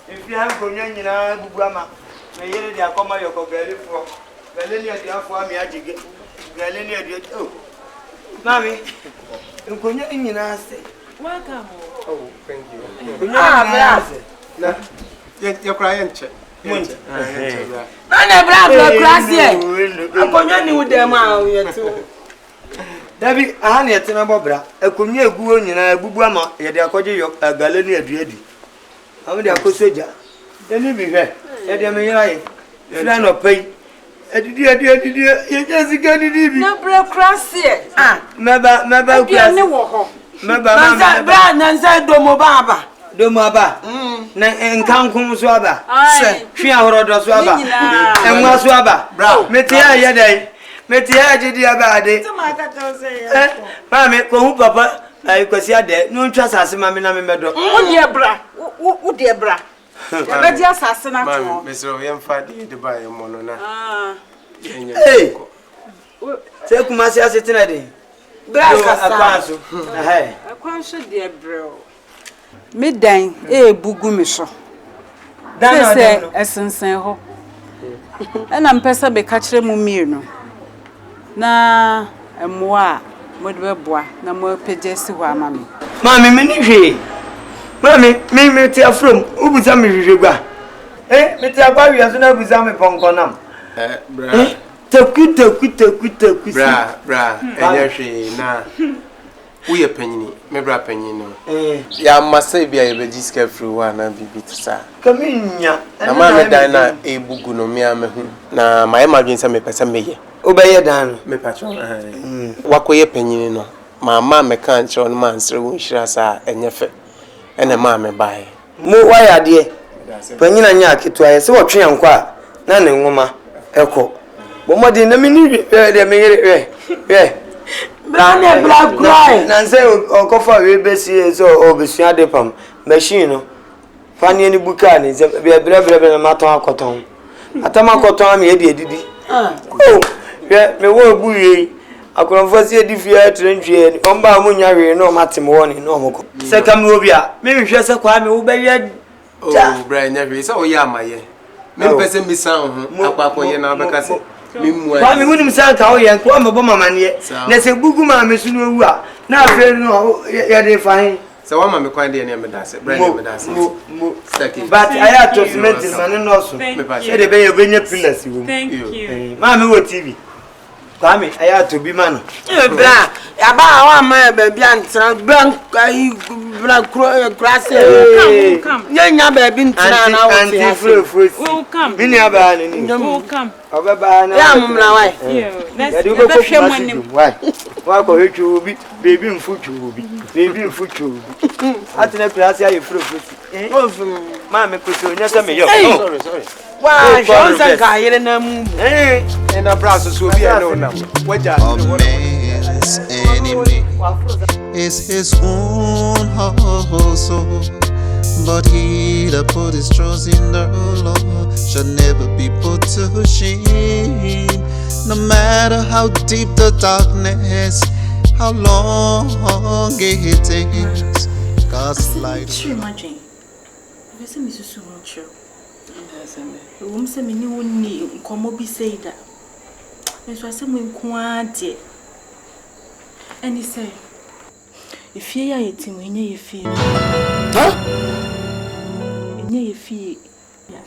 If you have go nyina abubu ama. Me yere dia koma yoko galifo. Galeni dia afo ami agige. Galeni dia oh. Mami. Nkonya nyina ase. Welcome. Oh, thank you. Na, you crying, check. Munche. Ana bra crazy. Akonya ni wo dem a wo yeto. Dabi aha ne yete me bobra akomnya eguo nyina ebubu ama ye de akɔgye yo agale ne aduadi am de akosoja eni bi hwɛ ye de me yira ye fira no pai adidi ye jesika didi bi na bra krasie meba krasie ne wo ho meba bra nanza domo baba na enkankum so aba se hwe ahorodo so aba enwa so aba meti ya dai meti ya jidi aba ade mami ko hu papa ai kwasi ade no ntwa sase mami na me medo wo de bra ya be di asase na to mami mesro yem fa de ba ye mono na eh se kuma se asete na de bra akwanso akwanso de bro medan bugu me so se esensen ho na mpesa be ka kire mu mienu na emwa mo de beboa na mo pejesi ho amami mami me ni hwe mami me ti afrom ubuza me hwe gba me ti agba wi aso na buza me ponkonam bra taku bra enye hwe na uye panyini me bra panyini ya masa bia ye beji ska free wa na bibi tsa kaminya na ma me dan na ebugu no me amehu na ma ye madwen se me pese meye obeye dan me patcho wakoye panyini no ma me kan chiro no man sere won hira sa enyefe ene ma me bae mo waya de panyina nya aketo aye se wotwe yankwa na ne nwoma eko bo modi na me ni de me yere Black cry. Nanse okofa we besi so obesua de pam machine no. Fani ni buka ni bra na maton akoton. Atama akoton am ye de edidi. Me wo buye. Akoronfo si edifia trentwie ni. Omba amunya we no matem woni no moko. Se kam obi a me hwehwe se kwa me wo be ye. Bra nya we se o ya amaye. Me pese mi san ho akwa ye na obeka se. Kwa mi munim sanka o yen ko mebo mama ne na se bugu ma me sunu owu a na afi no ye de fahin se wa ma me kwan de ne me da se brand me da se but aya to cement man no so e de be ye benye pillars wo thank you ma me wo tv kwa mi aya to bi man bra ya ba wa ma be bia ntra bank ai bra krase come nya ba bi ntra na wo ti come bi ni aba ni come obeba na ya mumra wai let's go hwe monim wa ko hwe obi baby mfuchu obi atene krase aye frofrosi ma me ko so nya se me yo sorry wa jonsa ka yire na mu na braso so obi e no na waja man's enemy is his own household, but he that put his trust in the Lord shall never be put to shame. No matter how deep the darkness, how long it takes, God's light. Sure, imagine. I say, Mrs. Sumoncho. The woman said, "Me no need come up be say that." And so I said, "We quite." And he said, "If you are eating, when you feel, when you feel,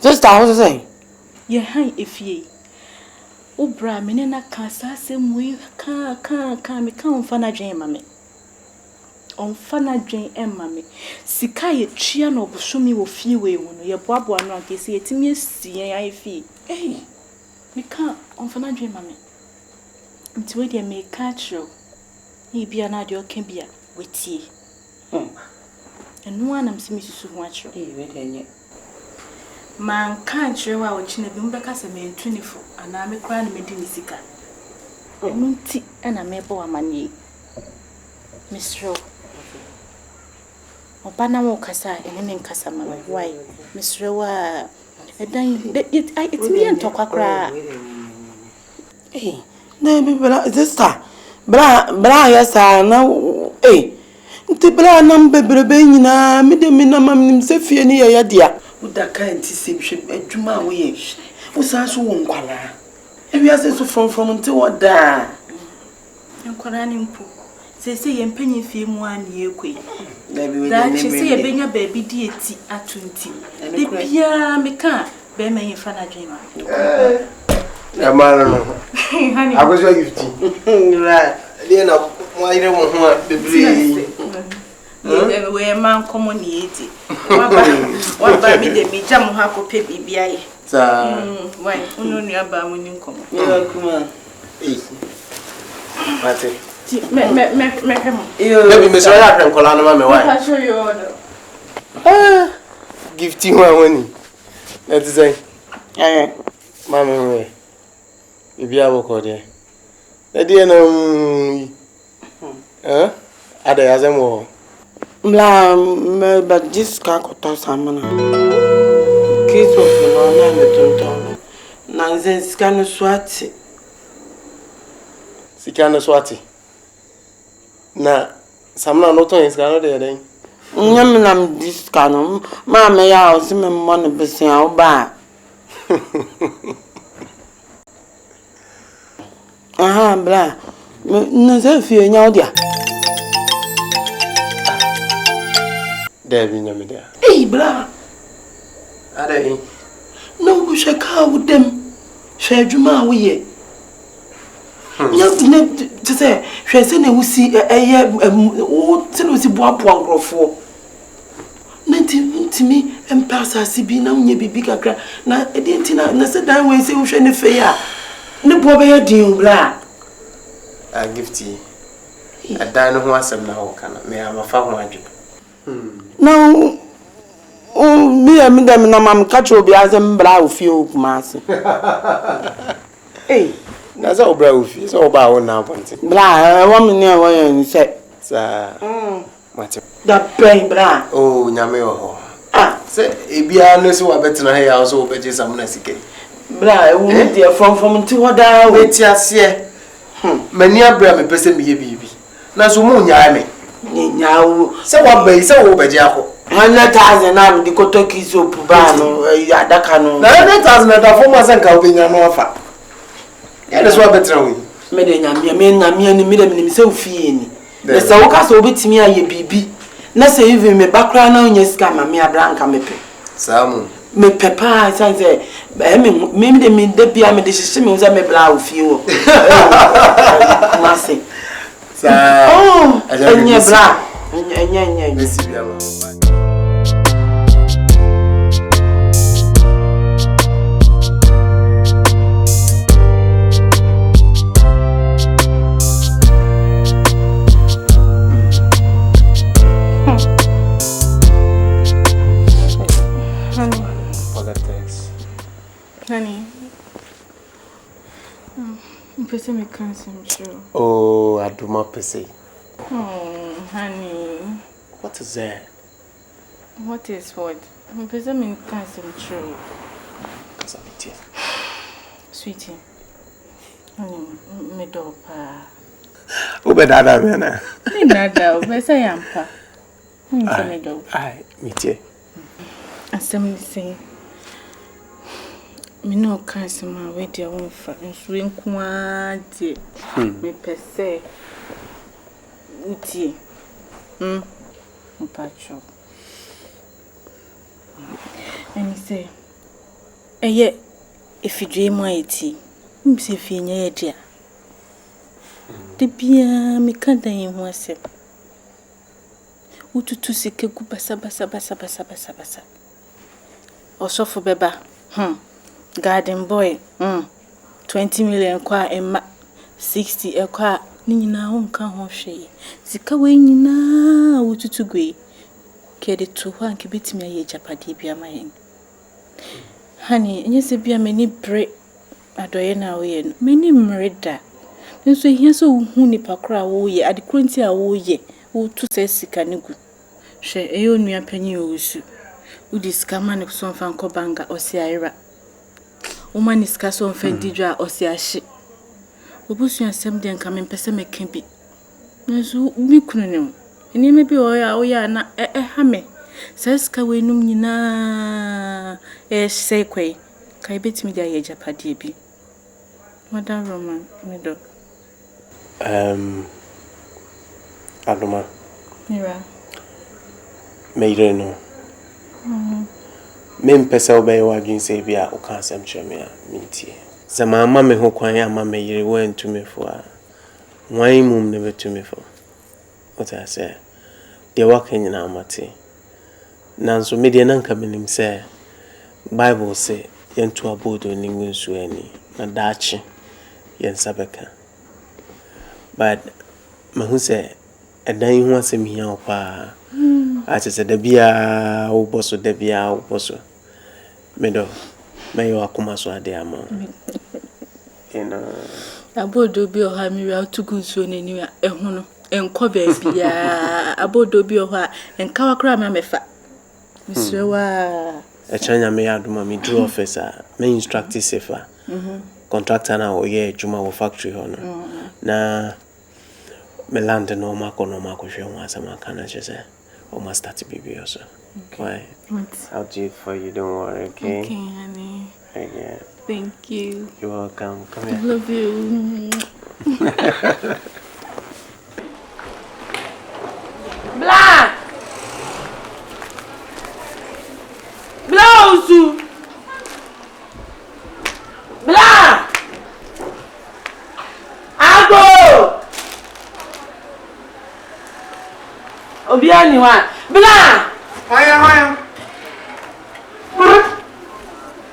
just how to say, you hang if ye." Oh, bra, me na kasa se mu ka me ka onfana dwen mame. Onfana dwen mame. Sika ye twia na obosomi wo fie we hu no ye boaboa no akesi yetimi asien ya fie. Eh, me ka onfana dwen mame. Nti we de me ka tro. Ni bia na de oka bia wetie. Enu anam se misusu ho atro. eh we de nye Man can't show our chin be mbeka se me ntunifo ana me kwa na me di misika. Enu nti na me bo amanie. Misro. Oba na wo kasa ene ne nkasa ma why? Misro wa edan it be entokwa kra. eh na me bra sister bra ya sa na nti bra na mbebrebe nyina me de me na mamnim se fie ne ya dia uda kan ti se hwe adwuma wo ye wo sa so wo nkwala ewia se so from nti wo da Nkwala ni mpo se ye mpanyi fie mu ani ekwe na bi we da che se ye benya baabi di eti atunti de bia me ka be me yin fa na dwema ya mara no honey agozo 50 right de na Why you don't want to be? We man community. What by me, the Mijam Hako Pepi Bia. Why, only about when you come. Mate. Maybe Miss Rap and Colana, my wife. I'll show you order. Give you one money. Let's say, Mamma, if you have a code there. The dear no, Ada as a more. But this can't cost some money. Kids of the Lord, nonsense can swat. Sikana Swati. Na, Samna no toys cannot there. Yam this canon, Mamma, I'll see my money be seen out by. Aha, blah. No, so fear now, dear. There be no me there. Hey, blah. Ada No, we shall call with them. Shall you my way? To say, she said, we see a Tennessee Bob one for 19 to me and pass us be now, ye be bigger. Now, I didn't know, and I said, I will say, we shall fair. No, Bobby, dear, blah. I give tea. I dine who was some now, can may have a farm. No, oh, me and them, no, I'm catch will be as a brow few, master. Hey. That's all brave. It's all about now. Blah, woman near where you said, Sir, what that brain, blah. Oh, Yameo. Ah, say, if you are no so better than I also bet you some nice again. Blah, won't dear from 2 or down. Wait, yes, yeah. Many a brave me person be a baby. Now, so moon, Yami. Now, so what bay so over Jaco. 100,000 I'm the Kotoki so Pubano, Yadakano. 100,000 at a former and Calvin and offer. Yeah, that's what better we. Medina, me and me so feeling. The Saukas will beat me a ye baby. Nessa even me background on your scam, me a blanca me pe. Some Me pepper, say, maybe they mean the piano decision was a me blow few. Nothing. Oh, and your bra, and your Honey, person me can't seem sure. Oh, I do not per se. Oh, honey. What is that? What is what? Person me can't seem true. Because I'm here. Sweetie. Honey, me do pa. Ube dada mena. Me dada, ube say yampa. Me do. Aye, me too. Asem say. Me no can say my way there won fa nso enku ade me pese utie mpacho and say eye ifidwe mu ayeti mbise fie nya ye dia de bia me kan dan hu asem ututu sike gu basa osofo beba garden boy 20 million kwa emma 60 ekwa nyina ho nka ho hwe sika we nyina wotutu gwe kede to ho anke betimi aye japade bia mayen hani enye se bia mani bre adoye na wo ye no mani mreda nso ehia so hu nipa kra wo ye adekronti a wo ye wo tu se sika ne gu hwe eyo onua panyi owusu udi sika mane so mfa nko banga osi ayra Woman is castle on Fendidra or Siashi. Obusu asem de nka mempese meka bi. Nanso mi kunu ne. Eni me bi oya na ha me. Saska we num nyina sei kwai. Kai betimi dia ye japade bi. Madam Roman me do. Adoma. Mira. Meire no. Mempese obey wa dwin say bia o kan asem kyereme a mintie. Se mama me ho kwan ama me yire wa ntumi fo a Why mum never to me for what I say? They're working in our mati. Now, so media non-coming say, Bible say, yen to abode in English to any, na dachi, yen sabeka. But, Mahu say, a dying who was him here, pa. I said, the beer, O bosso, the beer, O bosso. Meadow, may you akuma so a dear man. Abodo bi oha mi ra tugu so nani ehunu enko baabi ya abodo bi oha enka wakra ma mefa misrewa e chanya me aduma mi draw officer me instructor safer contractor na oye juma wo factory hono na me land no ma ko hwe ho asama kana chese o must start bibi also. Why? I'll do it for you, don't worry, okay? Okay, honey. Okay. Thank you. You're welcome. Come here. I love you. Blah! Blouse! Blah! Ago! Obiani wa. Blah! Haya.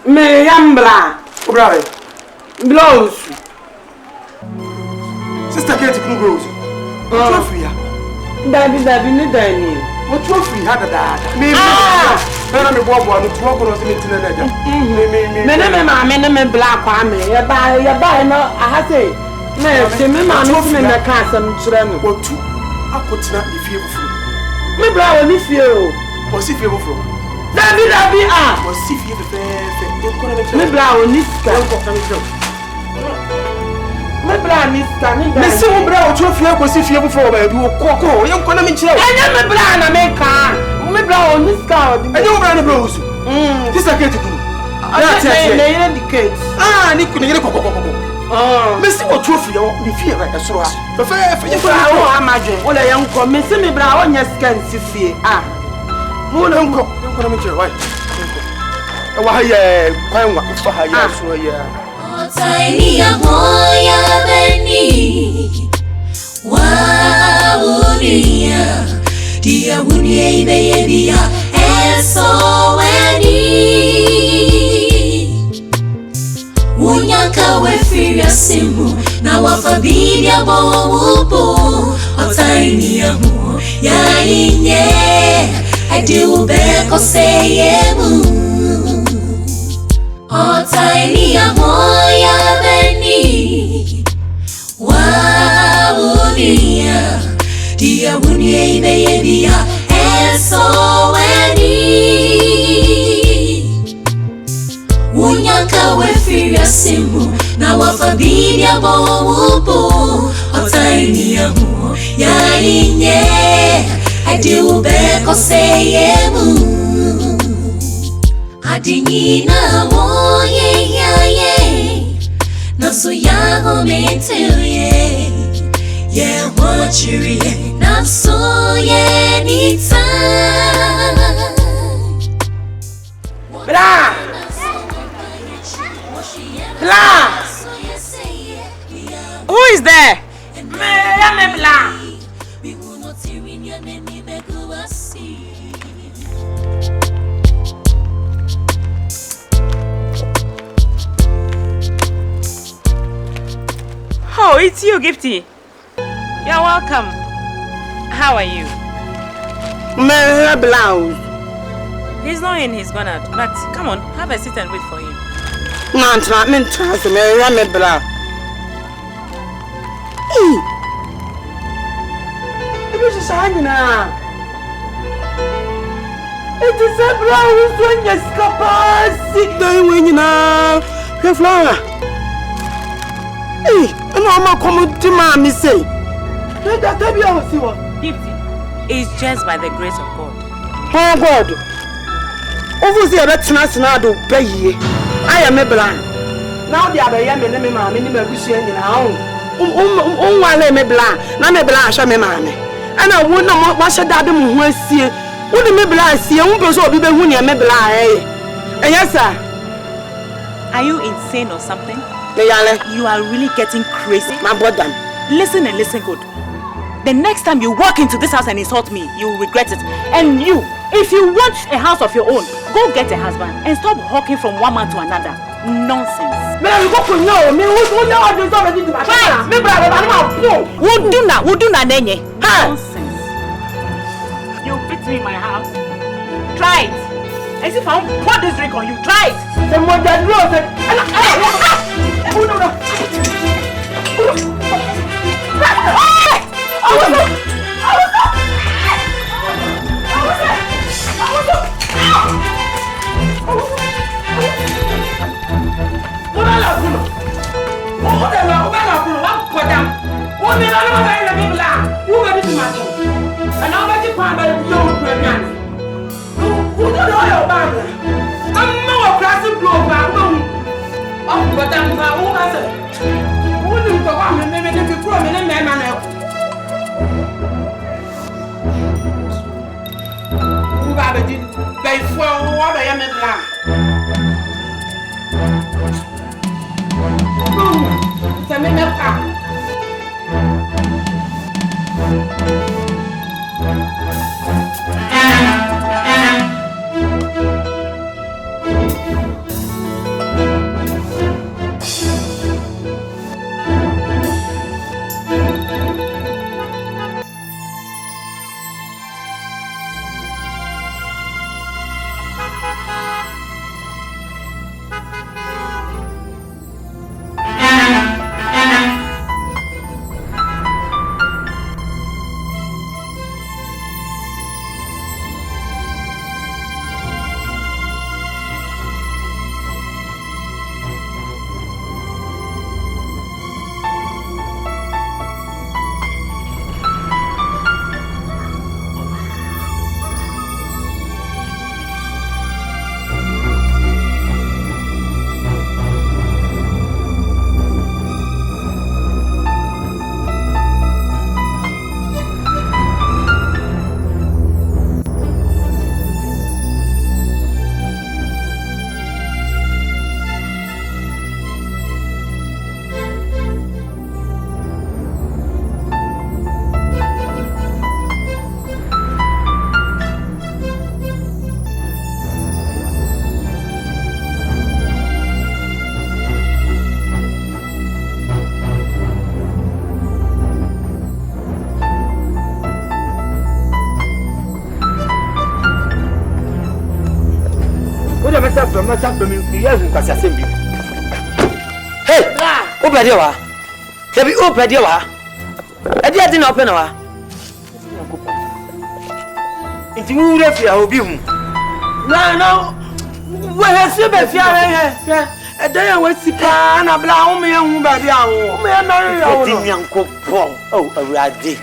Me yambla. Obrawe. Blouse. Sister Kate Krugrows. What for ya? Dabi ni dani. What for ya da? Me. Na me bobo no tuo ko no se metina na ja. Me ma me black kwa me. Ya ba no ahase. Me se me ma no se me ka asam kire no. Otu akotina ifie bufu. Me bra wo ni fie o. O si fie bufu. Dabi ah. O si fie fe. Me bra wo ni ska. Me bra ni ska ni da. Me se wo bra o tu fie ko si fie bufu o ba bi o kokoro. Ye nkona me kire. Enya me bra na me ka. Me bra wo ni ska o. Enya wo bra na bra osu. Sister Kate Kru. Na yire dictate. Ni kuna yire kokoko. Me se wo tu fie o ni fie ba esoro ha. Fe ye bra wo amadwe. Wo le yanko me se me bra wo nya ska nsi fie. Mo le nko na me kire why? Wa haye kwan wa fa haye so ya. Tiny AHOOYAA beni wa unia dia unia baby ya eso weni unyaka we firia simu na wafabia bo upo Tiny AHOOYAA inye adu beko seyemu. Tiny AHOOYAA beni wa unia dia unia baby ya eso weni unyaka we firia simu na wafabia bo upo Tiny AHOOYAA inye adu beko seyemu. Adinina moye naso yaho mentuye ye watchuri naso ye nita. Blah! Who is there? Me blah. Oh, it's you, Gifty. You're welcome. How are you? Me blouse. He's not in, he's gone out. But come on, have a seat and wait for him. No, me trust me blouse. It is shining now. It is a blouse when you scapa. Sit down when you know. Hey, flower. Hey, I'm not coming to mommy say. That baby I see what. Gifty, it's just by the grace of God. Oh God. Over there, that's not another baby. I am a blind. Now the other young men, mammy, never wish you in our own. While I'm a blind, not a blind, I'm a man. And I would not watch a daddy who will see. Wouldn't me blind see a woman so be the one you're blind. Yes, sir. Are you insane or something? You are really getting crazy. My brother. Listen and listen good. The next time you walk into this house and insult me, you will regret it. And you, if you want a house of your own, go get a husband and stop hawking from one man to another. Nonsense. Nonsense. You beat me in my house. Try it. As if I won't pour this drink on you. Try it. Hey, open the door. Debbie, open the door. I didn't open the door. It's you left here, I'll be home. No. Where has you been? A day I was sick and a brown man, baby. Oh, a raddy.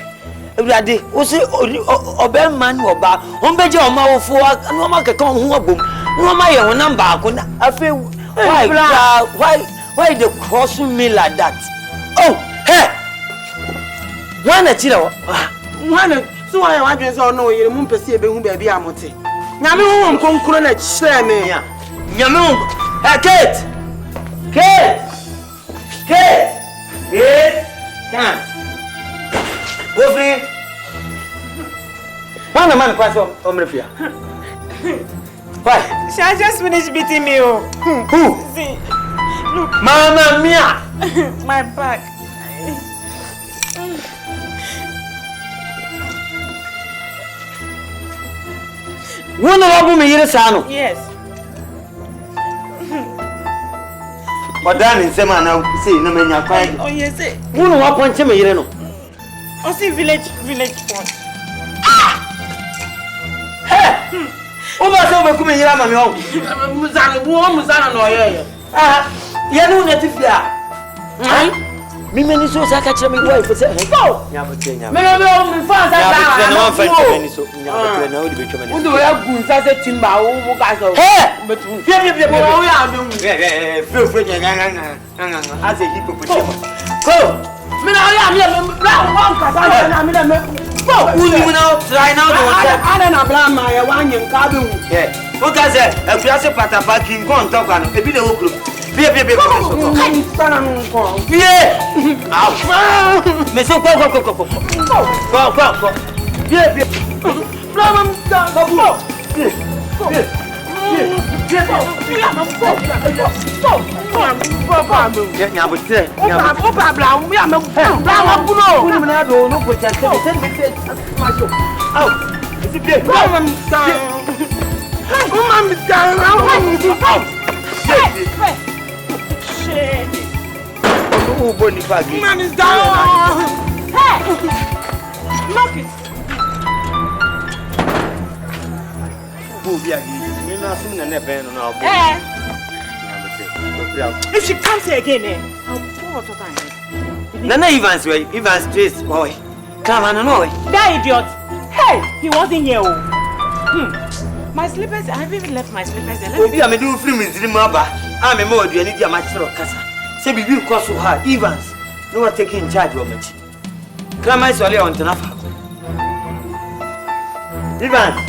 Every was it Obey man or bar? Hombejo mouth for a no market come home. No, my own number. I feel why they crossing me like that? Oh, hey! One a chill. One, so I want to know you won't perceive whom baby I'm on. Yamu won't come coronet, share me. Yamu, Kate, come. Go free. One man pass on me. Why? She has just finished beating me. Who? See, look. Mamma mia! My back. One of me here, Sano. Yes. But then in Sema now, see, no man, you're fine. Oh, yes. One of one to me, you know. Oh, see, village one. Hey! Over come here, mammy. Muzana, no, yeah. You know, native there. Me many so I catch me wife for say, go. Yabatena. Me no fast that. No find me so. Yabatena no be come. Who do have guns as a timber who guys. Hey! But we are doing. Feel free as a hippopotamus. Go. Me now am brown one cause go. Who you now try now to I don't blame my one young cabin. Yeah. What does it? A class of patapaki go on top and a bit of group. Bien. Mais c'est quoi? Bien. If she comes here again, I'll call OTAN. Nana Evans, Trace, boy. Come on, no. That idiot. Hey, he wasn't here. My slippers, I haven't even left my slippers there. Let me do film in Zimaba. I'm a more than any amateur of Casa. Say, we will cross so hard. Evans, no one taking charge of it. Come on, sorry, on Tanafa. Evans!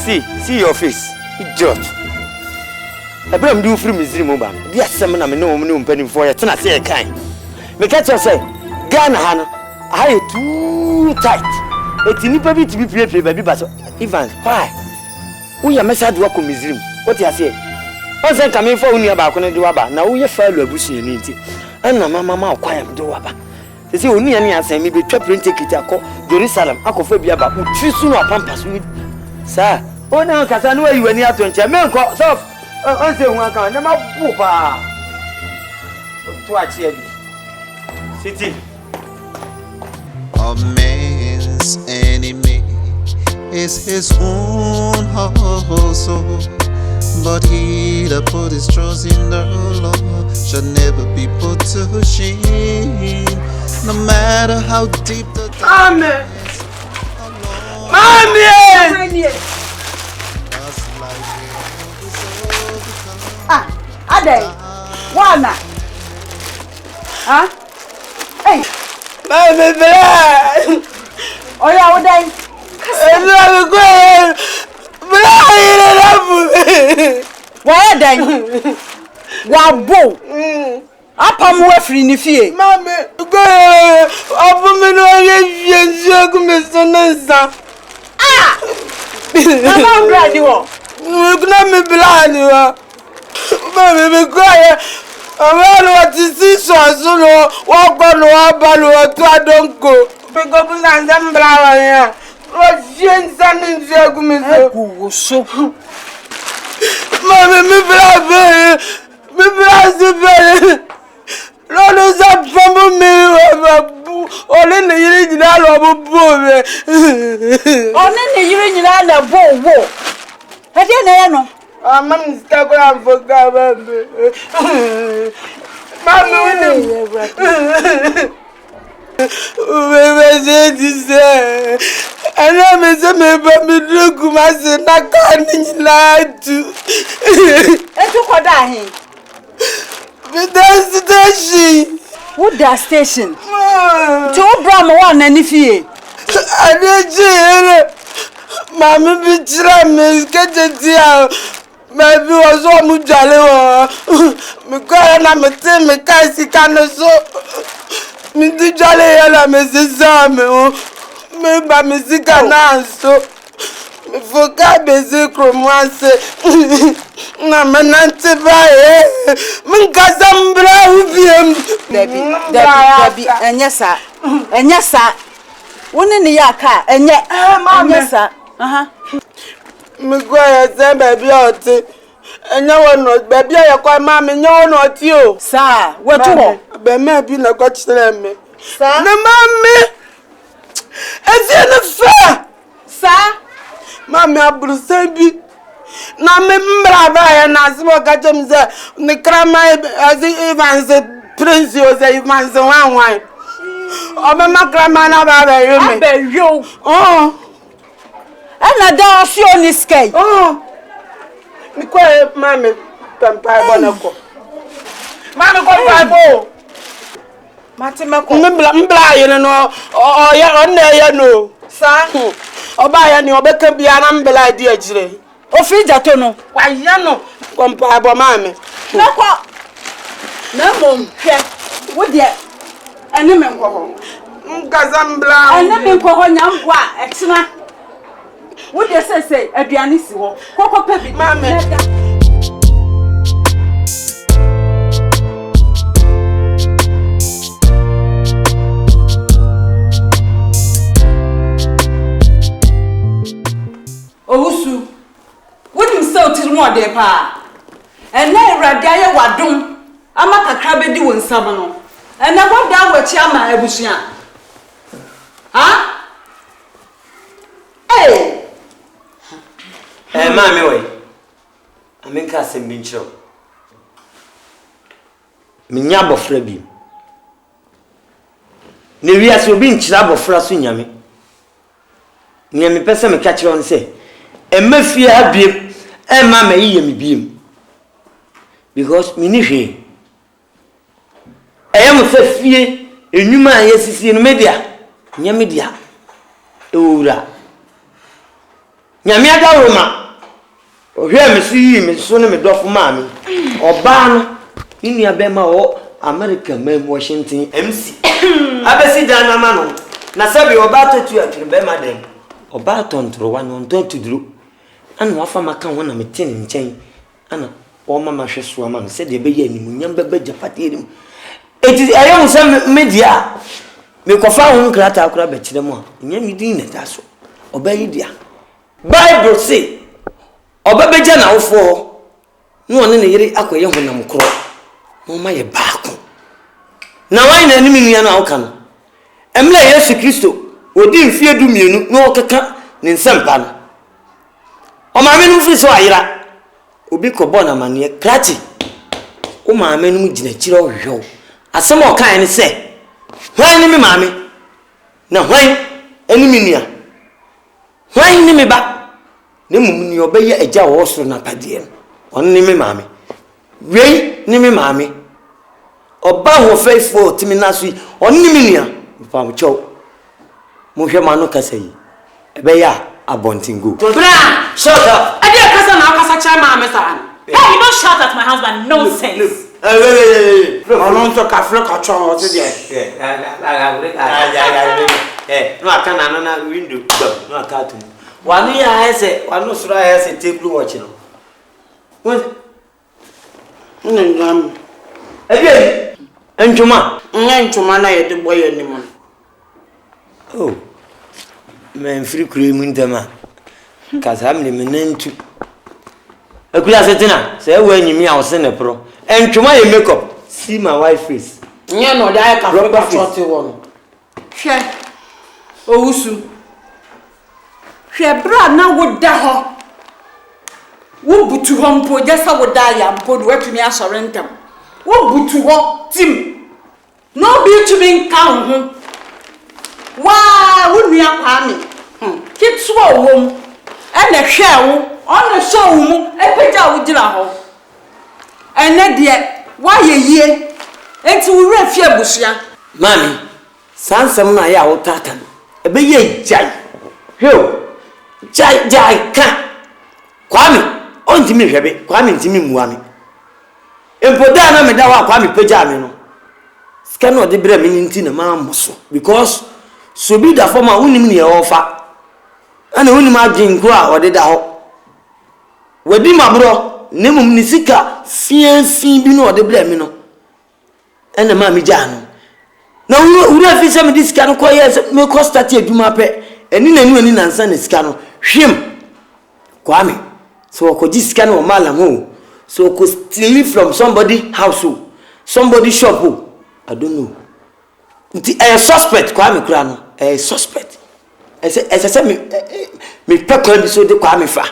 See your face, idiot. I bring you from Zimaba. Yes, some of no penny for you. Tana say a kind. Make it say, Ghana, Hannah. I too tight. It's in to be played, baby. But Evans, why? We are message work on Mizrim. What you say? Once I come in for only about Conan Duaba. Now we are fairly bushy and eating. And Mamma quiet Duaba. They say only any answer me be trapped and take it a call. Jerusalem, Akophobia, but who treats soon or pampas with. Sir, oh now, Casanova, you were near to Enchamen. So, answer one can never poopa. To achieve City. A man's enemy is his own household, but he that put his trust in the Lord shall never be put to shame. No matter how deep the Amen. Ade, wana. Huh? Hey. Mami, Oh yeah, what day? Why then? Wabo. Apa mo afri ni fie. Mami, go. Abu me no ye njogu me sonanza. Ah! Mama brandi wo. Kuna me blani wa. Mami me go ye. Awa no tisi so no wa go no abalu to adonko. Me go bunanza mblawa ya. O jenza njogu me so. Ku so. Mami me blaba. Me blase be. Lọ́dún sábàmù mi wà bú ọ̀lẹ́ nìyírí jìnnà lọ bú bú mi. Ọ̀lẹ́ nìyírí jìnnà lọ bú wò. Ẹ̀dí ẹ̀ nìyẹn nù. Àmọ́ mi ti tẹ́kọ̀ náà fọ́ ká bá mi. Mami wí ni. Bébè ṣe ti sẹ́ ẹ̀rọ mi ṣe mi bá mi dúkù má ṣe náà níyìnlá tù. Ètò kọ́dà yìí. The station. What the station? To Brahma one and if ye. I did you. Mamma be trying get it here. Maybe was all Mujalewa. Because I'm a team, a cassie can so. Mr. Jolly, I'm a Sam. Maybe I'm a sick and so. Forgot basic from once. Namanante bae. Mungazambra ubiem. Debbie, and yes, sir. And yes, sir. One in the yaka, and yet, yes, sir. Miguel, baby, and no one knows, baby, I call mammy, no, not you. Sir, what you? But maybe not got to me. Sir, no, mammy. It's in the fair. Sir, mammy, I will say be. Na mbra na simo kajem ze ni krama as Evans prince yo ze Evans wan o me ma krama na ba be yo me be yo oh ana da fi oni sky oh mi ko ma me pampa bonako ma me ko pa bo mati me ko mbra yo no o ya on na ya no sa Obaya ni obeka bia na mbela adi agire. Ofi jato no. Wa ya no. Kompa abo maame. Nakọ. Na mom hwe. Wo de ene me nkọ ho. Ngaza mbla. Ene me nkọ ho nyambo a etina. Wo de sese aduane si ho. Kokọ pe bi maame. Owusu. Wouldn't sell to more de pa. And now Radia wadum. Amaka crabby do in Sabano. And I walk down with Chama Ebushia. Huh? Hey! Mammy, way. I'm in Cassim Bincho. Minyabo Frebi. Nevias will be in Chabo Frasunyami. Near me, person, catch on say. And Murphy have been, and Mamma, me beam. Because me nishi. I am a fear, a new man, yes, in media. Nya media. Ura. Nyamia da Roma. O hear me see me son me do for mammy. Or ban in your bema or American men Washington MC. Abesi Dana Mano. Nasabi or battle to a bema them. Or baton to one on to do. And wafa maka wana me tin nchen ana o mama hweso ama se de be ye ni munyam be japati edim eti ayem se media me kofa ho nkrata akura be kire mu a nyam din na da so obayi dia Bible say obabeja na wofo no one ne yire akoye honam kro no ma ye baako na wan na anim nua na woka no emle Yesu Kristo odi mfie du mienu no okeka ne nsempa no o maame no fi so ayira obi ko bona mane krati o maame no gina kire o hwew asem o kan ne se hwan ni me maame na hwan eni me nua hwan ni me ba ne mum ni obeye agya wo so na pade on ni me maame wei ni me maame oba ho faithful timi na so on ni me nua pa mo chow mo hwe ma no kasa yi ebe ya abontingo. Bra! Shut up! I didn't cast an alcasa chairman, Mr. Hey, you don't shout at my husband. Nonsense. Hey. I want to café control today. No, I can't another window. No, I can't. One year I say, one no sura has a table watching. What? Again. And Juma. And to man, I the boy anymore. Oh. Man, free cream in the man. Cause I'm the man too. A glass at dinner. Say when you mean I'll send a pro. And to my makeup. See my wife's face. Yeah, no, I can't forget one. Share. Owusu. Share bra na wo da ho. Wo butu ho mpo jesa wo da ya mpo do watumi asorentem. Wo butu ho tim. No be to me kan ho. Wa wo nua kwa me. Kitso wom. E na hwe wo. On show mu epeja wo gira ho. Ene de wa yeye. Enti wo refie busia. Mami, sansam na ya wo tatan. Ebe ye jai. Hwe. Jai ka. Kwami, ontimi hwebe. Kwami ntimi muami. Empoda na me da wa kwami peja me no. Sika no de bra me nti na ma moso because so bi da forma unim ne ofa. Ana unim agin ko a ode da ho. Wadi mabro nemum ni sika fianfi bi no ode bra me no. Ana ma me ja no. Na ura fi se me disika no ko ye me ko start aduma pe. Eni na nu ani nansa na sika no. Hwem. Kwami. So ko disika no mala ho. So ko steal from somebody house. Somebody shop. I don't know. A suspect Kwami kura no. A suspect. I say me pekwan bi so de Kwami fa.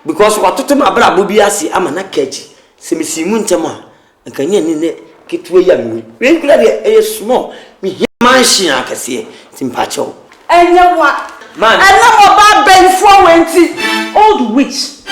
Because watoto ma bra bobi ase ama na keji. Se me simu ntem a nka nya ni ne ketwe ya mi. We kura de small. Me mansion akase. Timpacho. Enya wa. Man. Ena mo ba ben for wenti. Old witch.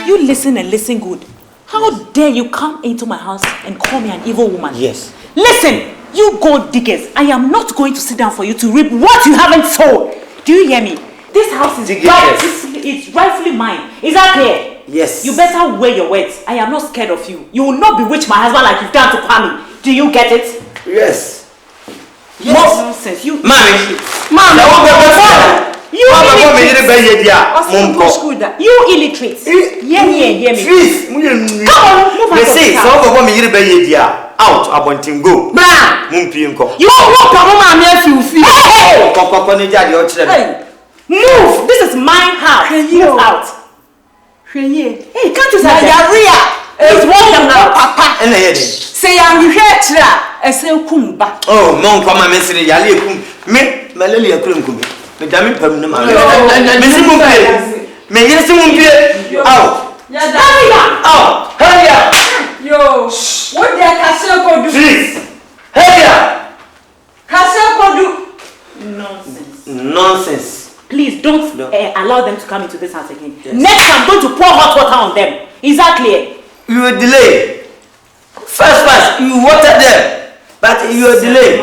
You listen and listen good. How dare you come into my house and call me an evil woman? Yes. Listen, you gold diggers. I am not going to sit down for you to reap what you haven't sown. Do you hear me? This house is rightfully mine. Is that clear? Yes. You better weigh your words. I am not scared of you. You will not bewitch my husband like you've done to Kwame. Do you get it? Yes. Yes. Nonsense. You. Mommy. You illiterate. Hear me. Please. Come on, move out. Say, so out. Abontin go. Bra. You walk around Hey! Move. This is my house. Move out. Hey, can't you say it's one now, Papa. Say I'm here tra. I say kumba. Oh, mon come me say yale kum. Me malele akulum kum. Me dami pam na ma. Me si mum pie. Me yesi mum pie. Out. Out. Hurry up. Yo. What the kase ko do? Please. Hurry up. Kase ko do. Nonsense. Please don't allow them to come into this house again. Yes. Next I'm going to pour hot water on them. Is that clear? You were delayed. First, you watered them, but you were delayed.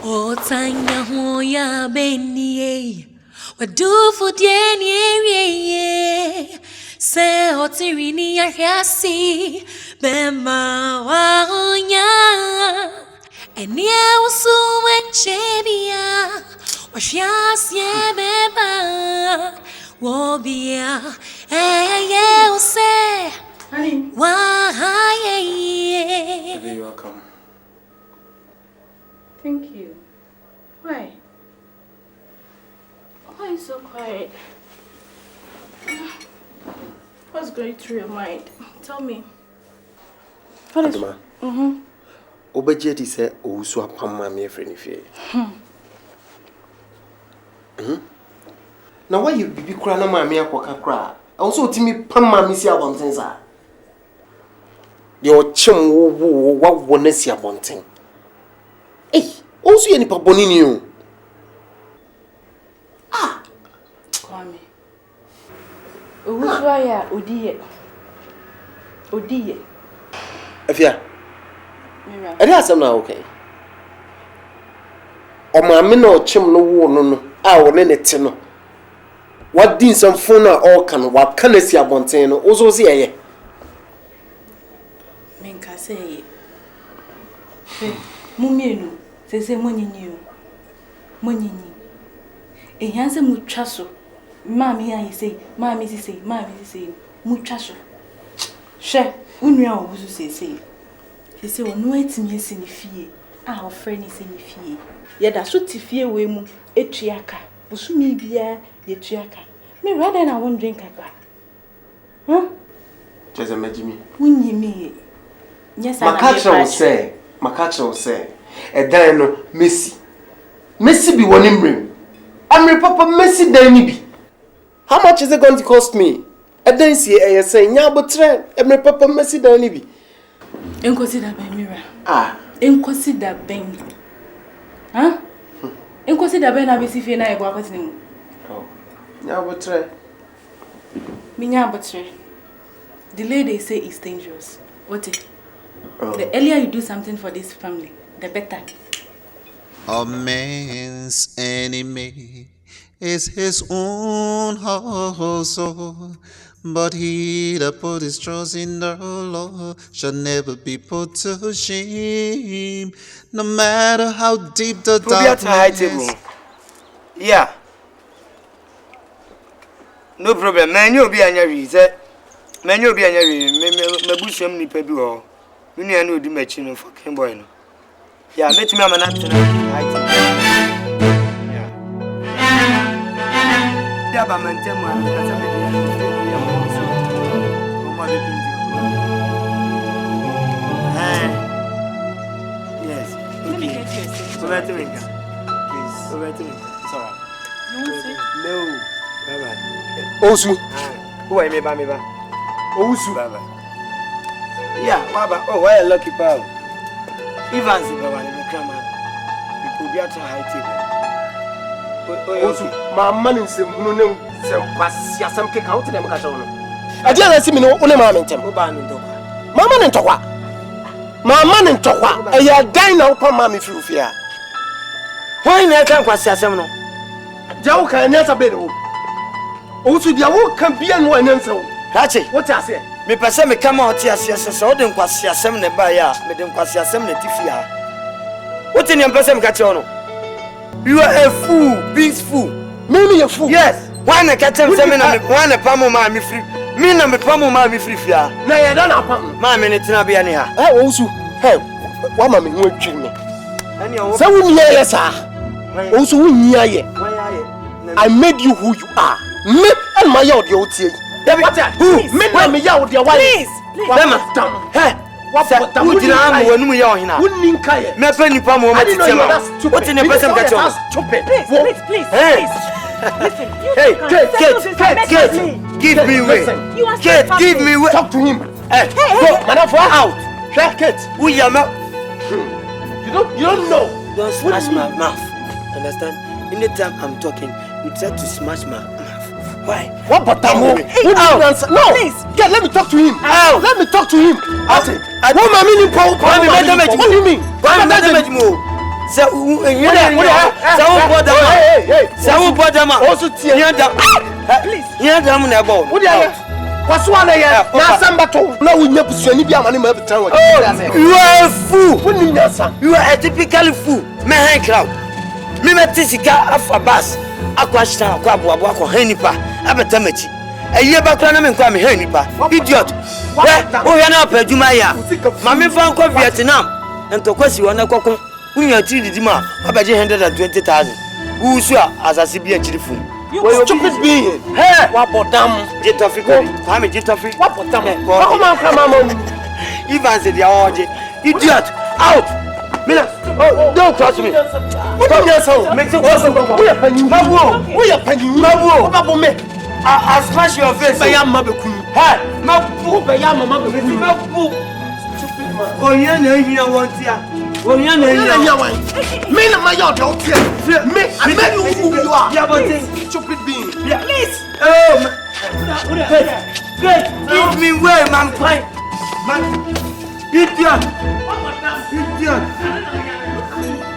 AHOOYAA beni, wadu fudeni se otirini yasi bema waonya enia usu wenchebia washias yebeba wobia use. Honey. Why? You're welcome. Thank you. Why? Why are you so quiet? What's going through your mind? Tell me. What is... Obejeti se owusu apamma me friend fie. Na why you bibi kura na ma me akoka kura? Also timi pamma me si abonten sa. Your chim what won't see abonten. Eh, also any paboni new. Kwame. Owusuaya Odiye. Afia. Mira. Ade asem na okay. O ma me na o chim no wo no a wo ne te no. What din some phone all can what can I see abonten no also see eye. Menka say. Mumienu, say monyinyi. Monyinyi. Ehanse mutwa so. Mami ya say, mami say, mutwa so. She, unua obusu say. He say onu etimi esi ni fie. Ah, o friend esi ni fie. Ye da so ti fie we mu etuaka. Busu mi bia ye tuaka. Me rather na won drink akwa. Just imagine me. Unyimi. Yes, Makacha will say. Edan no Messi be one imrim. I'm papa Messi dan ni bi. How much is it going to cost me? Edan si e say nya botre. I'm papa Messi dan ni bi. Consider by Mira. Consider ben. Consider ben abisi fe na ego akwati ni. Oh. Nya botre. Minya botre. The lady say it's dangerous. What it? The earlier you do something for this family, the better. A man's enemy is his own household, but he that put his trust in the Lord shall never be put to shame, no matter how deep the darkness. Yeah. No problem. Man, you'll be on your reason. Man, you'll be on your reason. Me bush him nipa bi ho. You need to do matching no fucking boy no. Yeah, let me am an actor. Yeah. Yeah, but man, tell me because I'm yes. Let me get you a seat. So let me go. Please. So let me go. It's alright. You want to? No. Bye-bye. Osu. Who are you, baby? Osu. Bye-bye. Yeah, Baba. Oh, why a lucky pal? Evans, Baba, in the camera. You could be at a high table. Osu. My man is some some kick out to them. I didn't see me no one man in temple. My man in Towa. My man in Towa. I had dying now. Come, mammy, through fear. Why not come quite some? Jaw can answer better. Also, the awo can be an one answer. Hachi, What I say? me pese me come out here so den kwase asem ne ba ya, me den kwase asem ne tifia. What in your person catch on? You are a fool, beast fool. Me a fool. Yes. Why na catch him say me na me why na pamo ma me free. Me na me pamo ma me free fia. Na ya da na pam. Ma me ne tina bia ne ha. Also, hey, what mammy won't treat me. Ani o. So we hear sir. Also we hear. I made you who you are. Me and my yaw the OTA. Who? Me and my yaw the wife. Please. Hey. Who did I am when we are here? Wouldn't you care? Me penny pamo ma tima. What in your person catch on? Stupid. Please. Listen. Hey, Kate, give me way. Kate, give me way. Talk to him. Hey, go, man, for out. Kate, we are not. You don't know. Don't smash my mouth. Understand? Anytime I'm talking, you try to smash my mouth. Why? What but no, please. Get, let me talk to him. Ow. Let me talk to him. I say, what do you mean? You are a fool. You are a typical fool. Me crowd. Me metisika afa bus. Akwashita akwabu abwako henipa. Abetamechi. Eye bakra na me nkwa me henipa. Idiot. Wo hwe na opaduma ya. Ma me fa nkwa Vietnam. Entokwasi wona kokon. Unya tiri didima. Abaje 120,000. Usu asasi bi akiri fun. You stupid being. Hey, what bottom? Jitofi ko. Kwame Jitofi. What bottom? Come. Even said the orgy. Idiot. Out. Mila. Oh, don't cross me. Come here, so. Make it awesome. We are penny. We are penny. Mabu me. I smash your face. Bayama beku. Hey, Mabu. Bayama beku. Mabu. Stupid man. Oh, yeah, no, you want here. Oh, yeah, no, you want. Me and my yacht out here. Me, I met you who you are. Yeah, but stupid being. Yeah, please. Oh, good. Give me way, man. Man. Idiot. Idiot.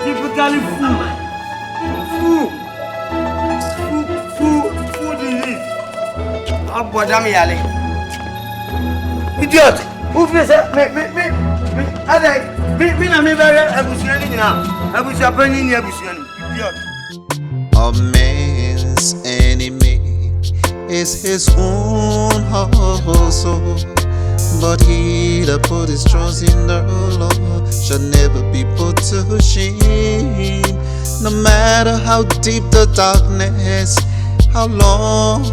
Typically fool disease. Abodam yale. Idiot. Who feels me? Me na me very abusiani nyina. Abusiapani ni abusiani. Idiot. A man's enemy is his own household. But he that put his trust in the Lord shall never be put to shame. No matter how deep the darkness, how long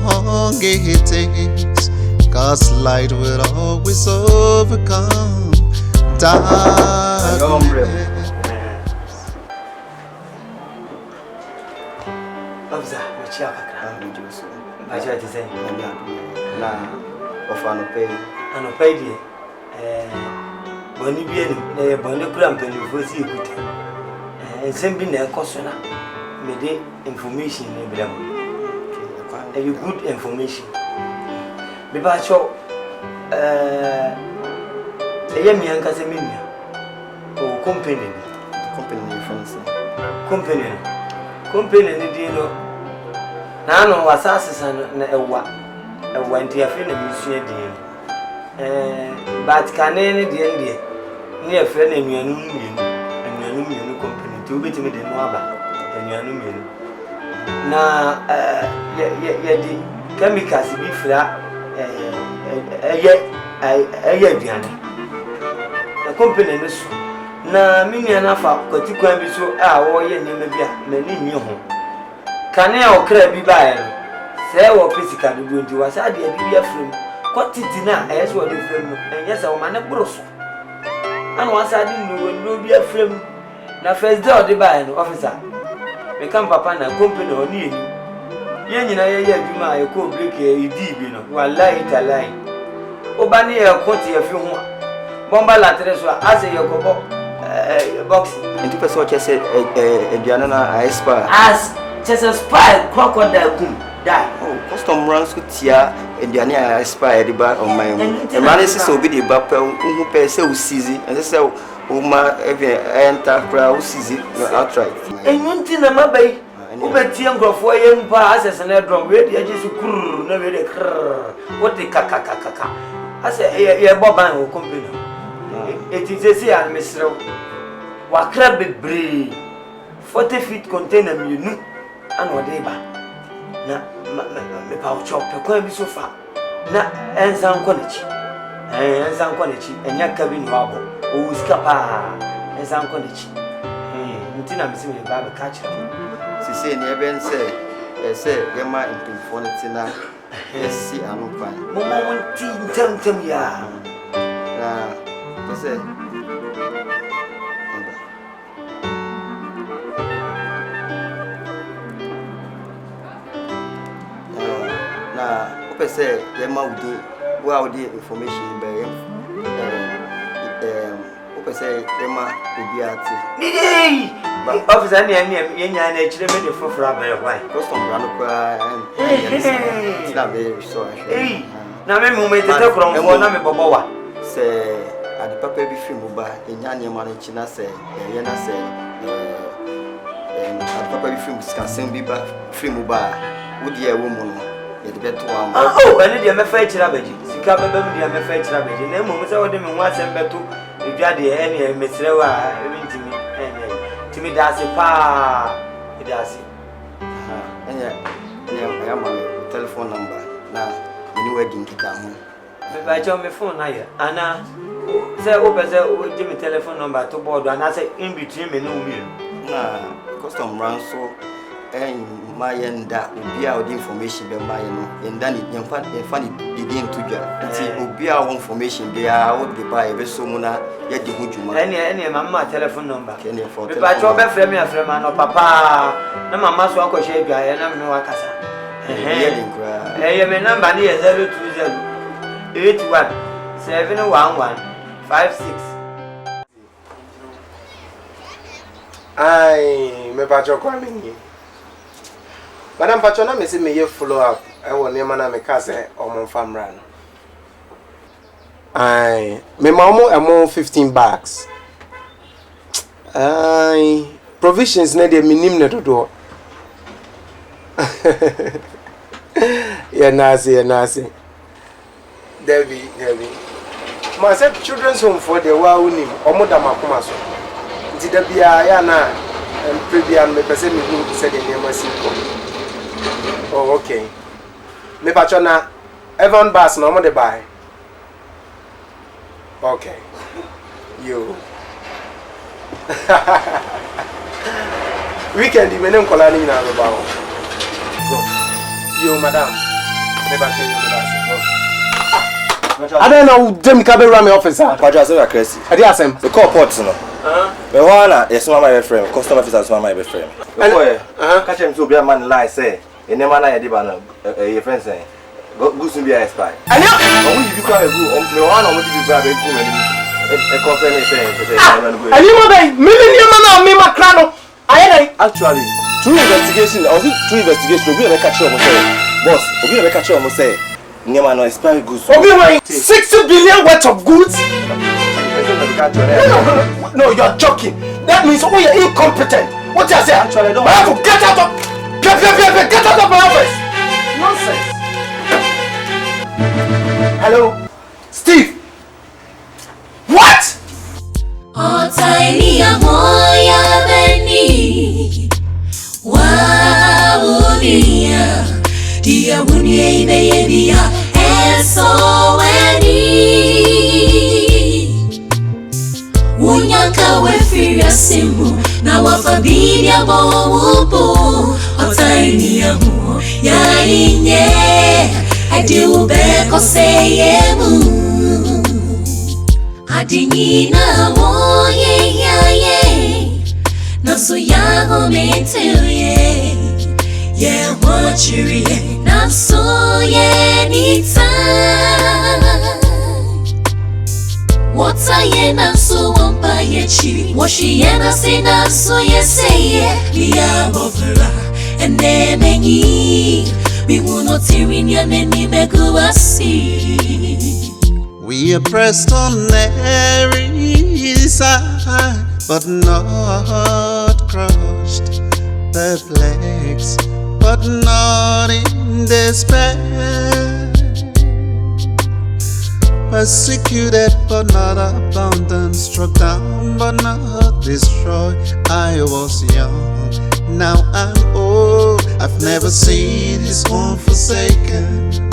it takes, God's light will always overcome darkness. Anopedi boni bi eni boni kura mpelifo si ekuta ensem bi na ekoso na me de information ne blam you good information me ba cho eye mi anka se menia o company friends company ni di no na no wasase san na ewa nti afi na mi sua di but kanene die ni afi na enuanu mienu company ti obetimi de no aba enuanu mienu na di chemicals bi fra eye aduane na company no so na minia na fa kwatikwan bi so a wo ye nyema bi a na ni nyi ho kane a okra bi bae no se wo physical do nti wa sa de bi afrem quantity na e so de frem enye se wo mane broso ana wa sa de no bi afrem na first day de bae no officer me kam papa na company oni eni ye nyina ye adwuma e ko break e di bi no wallahi talai oba ni e kwoti afi ho bomba latre so ase ye ko box nti person chese eduana na expire as chese spy crocodile kum die custom runs to tia eduane expire di ba on my own man is obi di ba pe hu pe se usizi and se o ma enter pra usizi outright enunti na mabai Ubeti ngrofo yempa asese na drum we dey just kurr na we dey krr. What the kaka. Ase ye boban o company. Etizesi an mesrew. Wakra bebre 40 feet container mienu an ode ba. Na me pa o chop pe kwa bi sofa. Na ensan konechi. Ensan konechi enya cabin wabo. O skapa ensan konechi. Ntina mesi me ba be catch am. Sisi ni eben say yema impinfonity na esi anupan. Momo nti ntem ya. Na say na opese yema udi information be opese yema obiati officer ni yenya na chire me de fofora ba why custom brand kwa na be so na me mo me tete kronfo na me bobowa se adi papa bi fi mu ba enya ne ma na china se ye na se adi papa bi fi mu skansen bi ba fi mu ba wodi e wo mu no ye de beto am ene de me fa chira baji sika baba mu de me fa chira baji na mo se wo de me ho asem beto eduade ene mesrewa e ntimi timi dase pa idase ya ma telephone number na ni wedding kita ho me ba cho me phone na ya ana say o be say o give me telephone number to board ana say in between me no we na custom run so my yenda obia o information be my no yenda ni yemfa ni didi ntudwa nti obia o information be a o de ba e be so mu na ye de hujuma ene mama telephone number me ba cho be frame ya frame no papa na mama so akoshe bia ye na me wakasa ye de nkra ye me number ni 020 81 711 56 ai me ba cho kwa mingi Madam Pachona me say me ye follow up e won e mana me ka say omo famra no ai me ma omo 15 bags ai provisions na de minim na dodo ya nasi Debbie ma say children's home for the wa unim omo da makoma so nti da bia ya na previous me pese me hu say the name asi ko. Oh, okay. Me pachona Evan Bass no mo de buy. Okay. You. Weekend me nem kola ni na ba o. Go. You madam. Me pachona you Bass. I don't know dem ka be run my office. Pacha say crazy. I dey asem. The call port no. Me wanna yes my friend. Customer officer my friend. Boy. Catch him to be a man lie say. Ene mana ye di ba na your friend say go soon be expire. Ani o mu you kwa go me wan o mu di ba be go me e confirm me say ani mo dai me ni mana me makra no aye dai actually through investigation obi e catch you say boss obi e catch you say nyama no expire goods obi wey 60 billion worth of goods. No, you're joking. That means oh you're incompetent. What you say? Actually, I don't have to get out of Get out of my office! Nonsense! Hello? Steve! What? Oh, tiny AHOOYAA Benny. Wow, dear, Wunia, baby, and so any. Wunyaka, we fear simple. Now, what for be a bow? Tiny AHOOYAA, I do back or say, I didn't know, not so young, me too, yeah, what you not so, anytime. What's I am so on by a tree? What she and I say, not so, yes, say, we are over. And then we will not hear in your name, go see. We are pressed on every side, but not crushed. perplexed, but not in despair. Persecuted but not abandoned, struck down but not destroyed. I was young, now I'm old. I've never seen his own forsaken,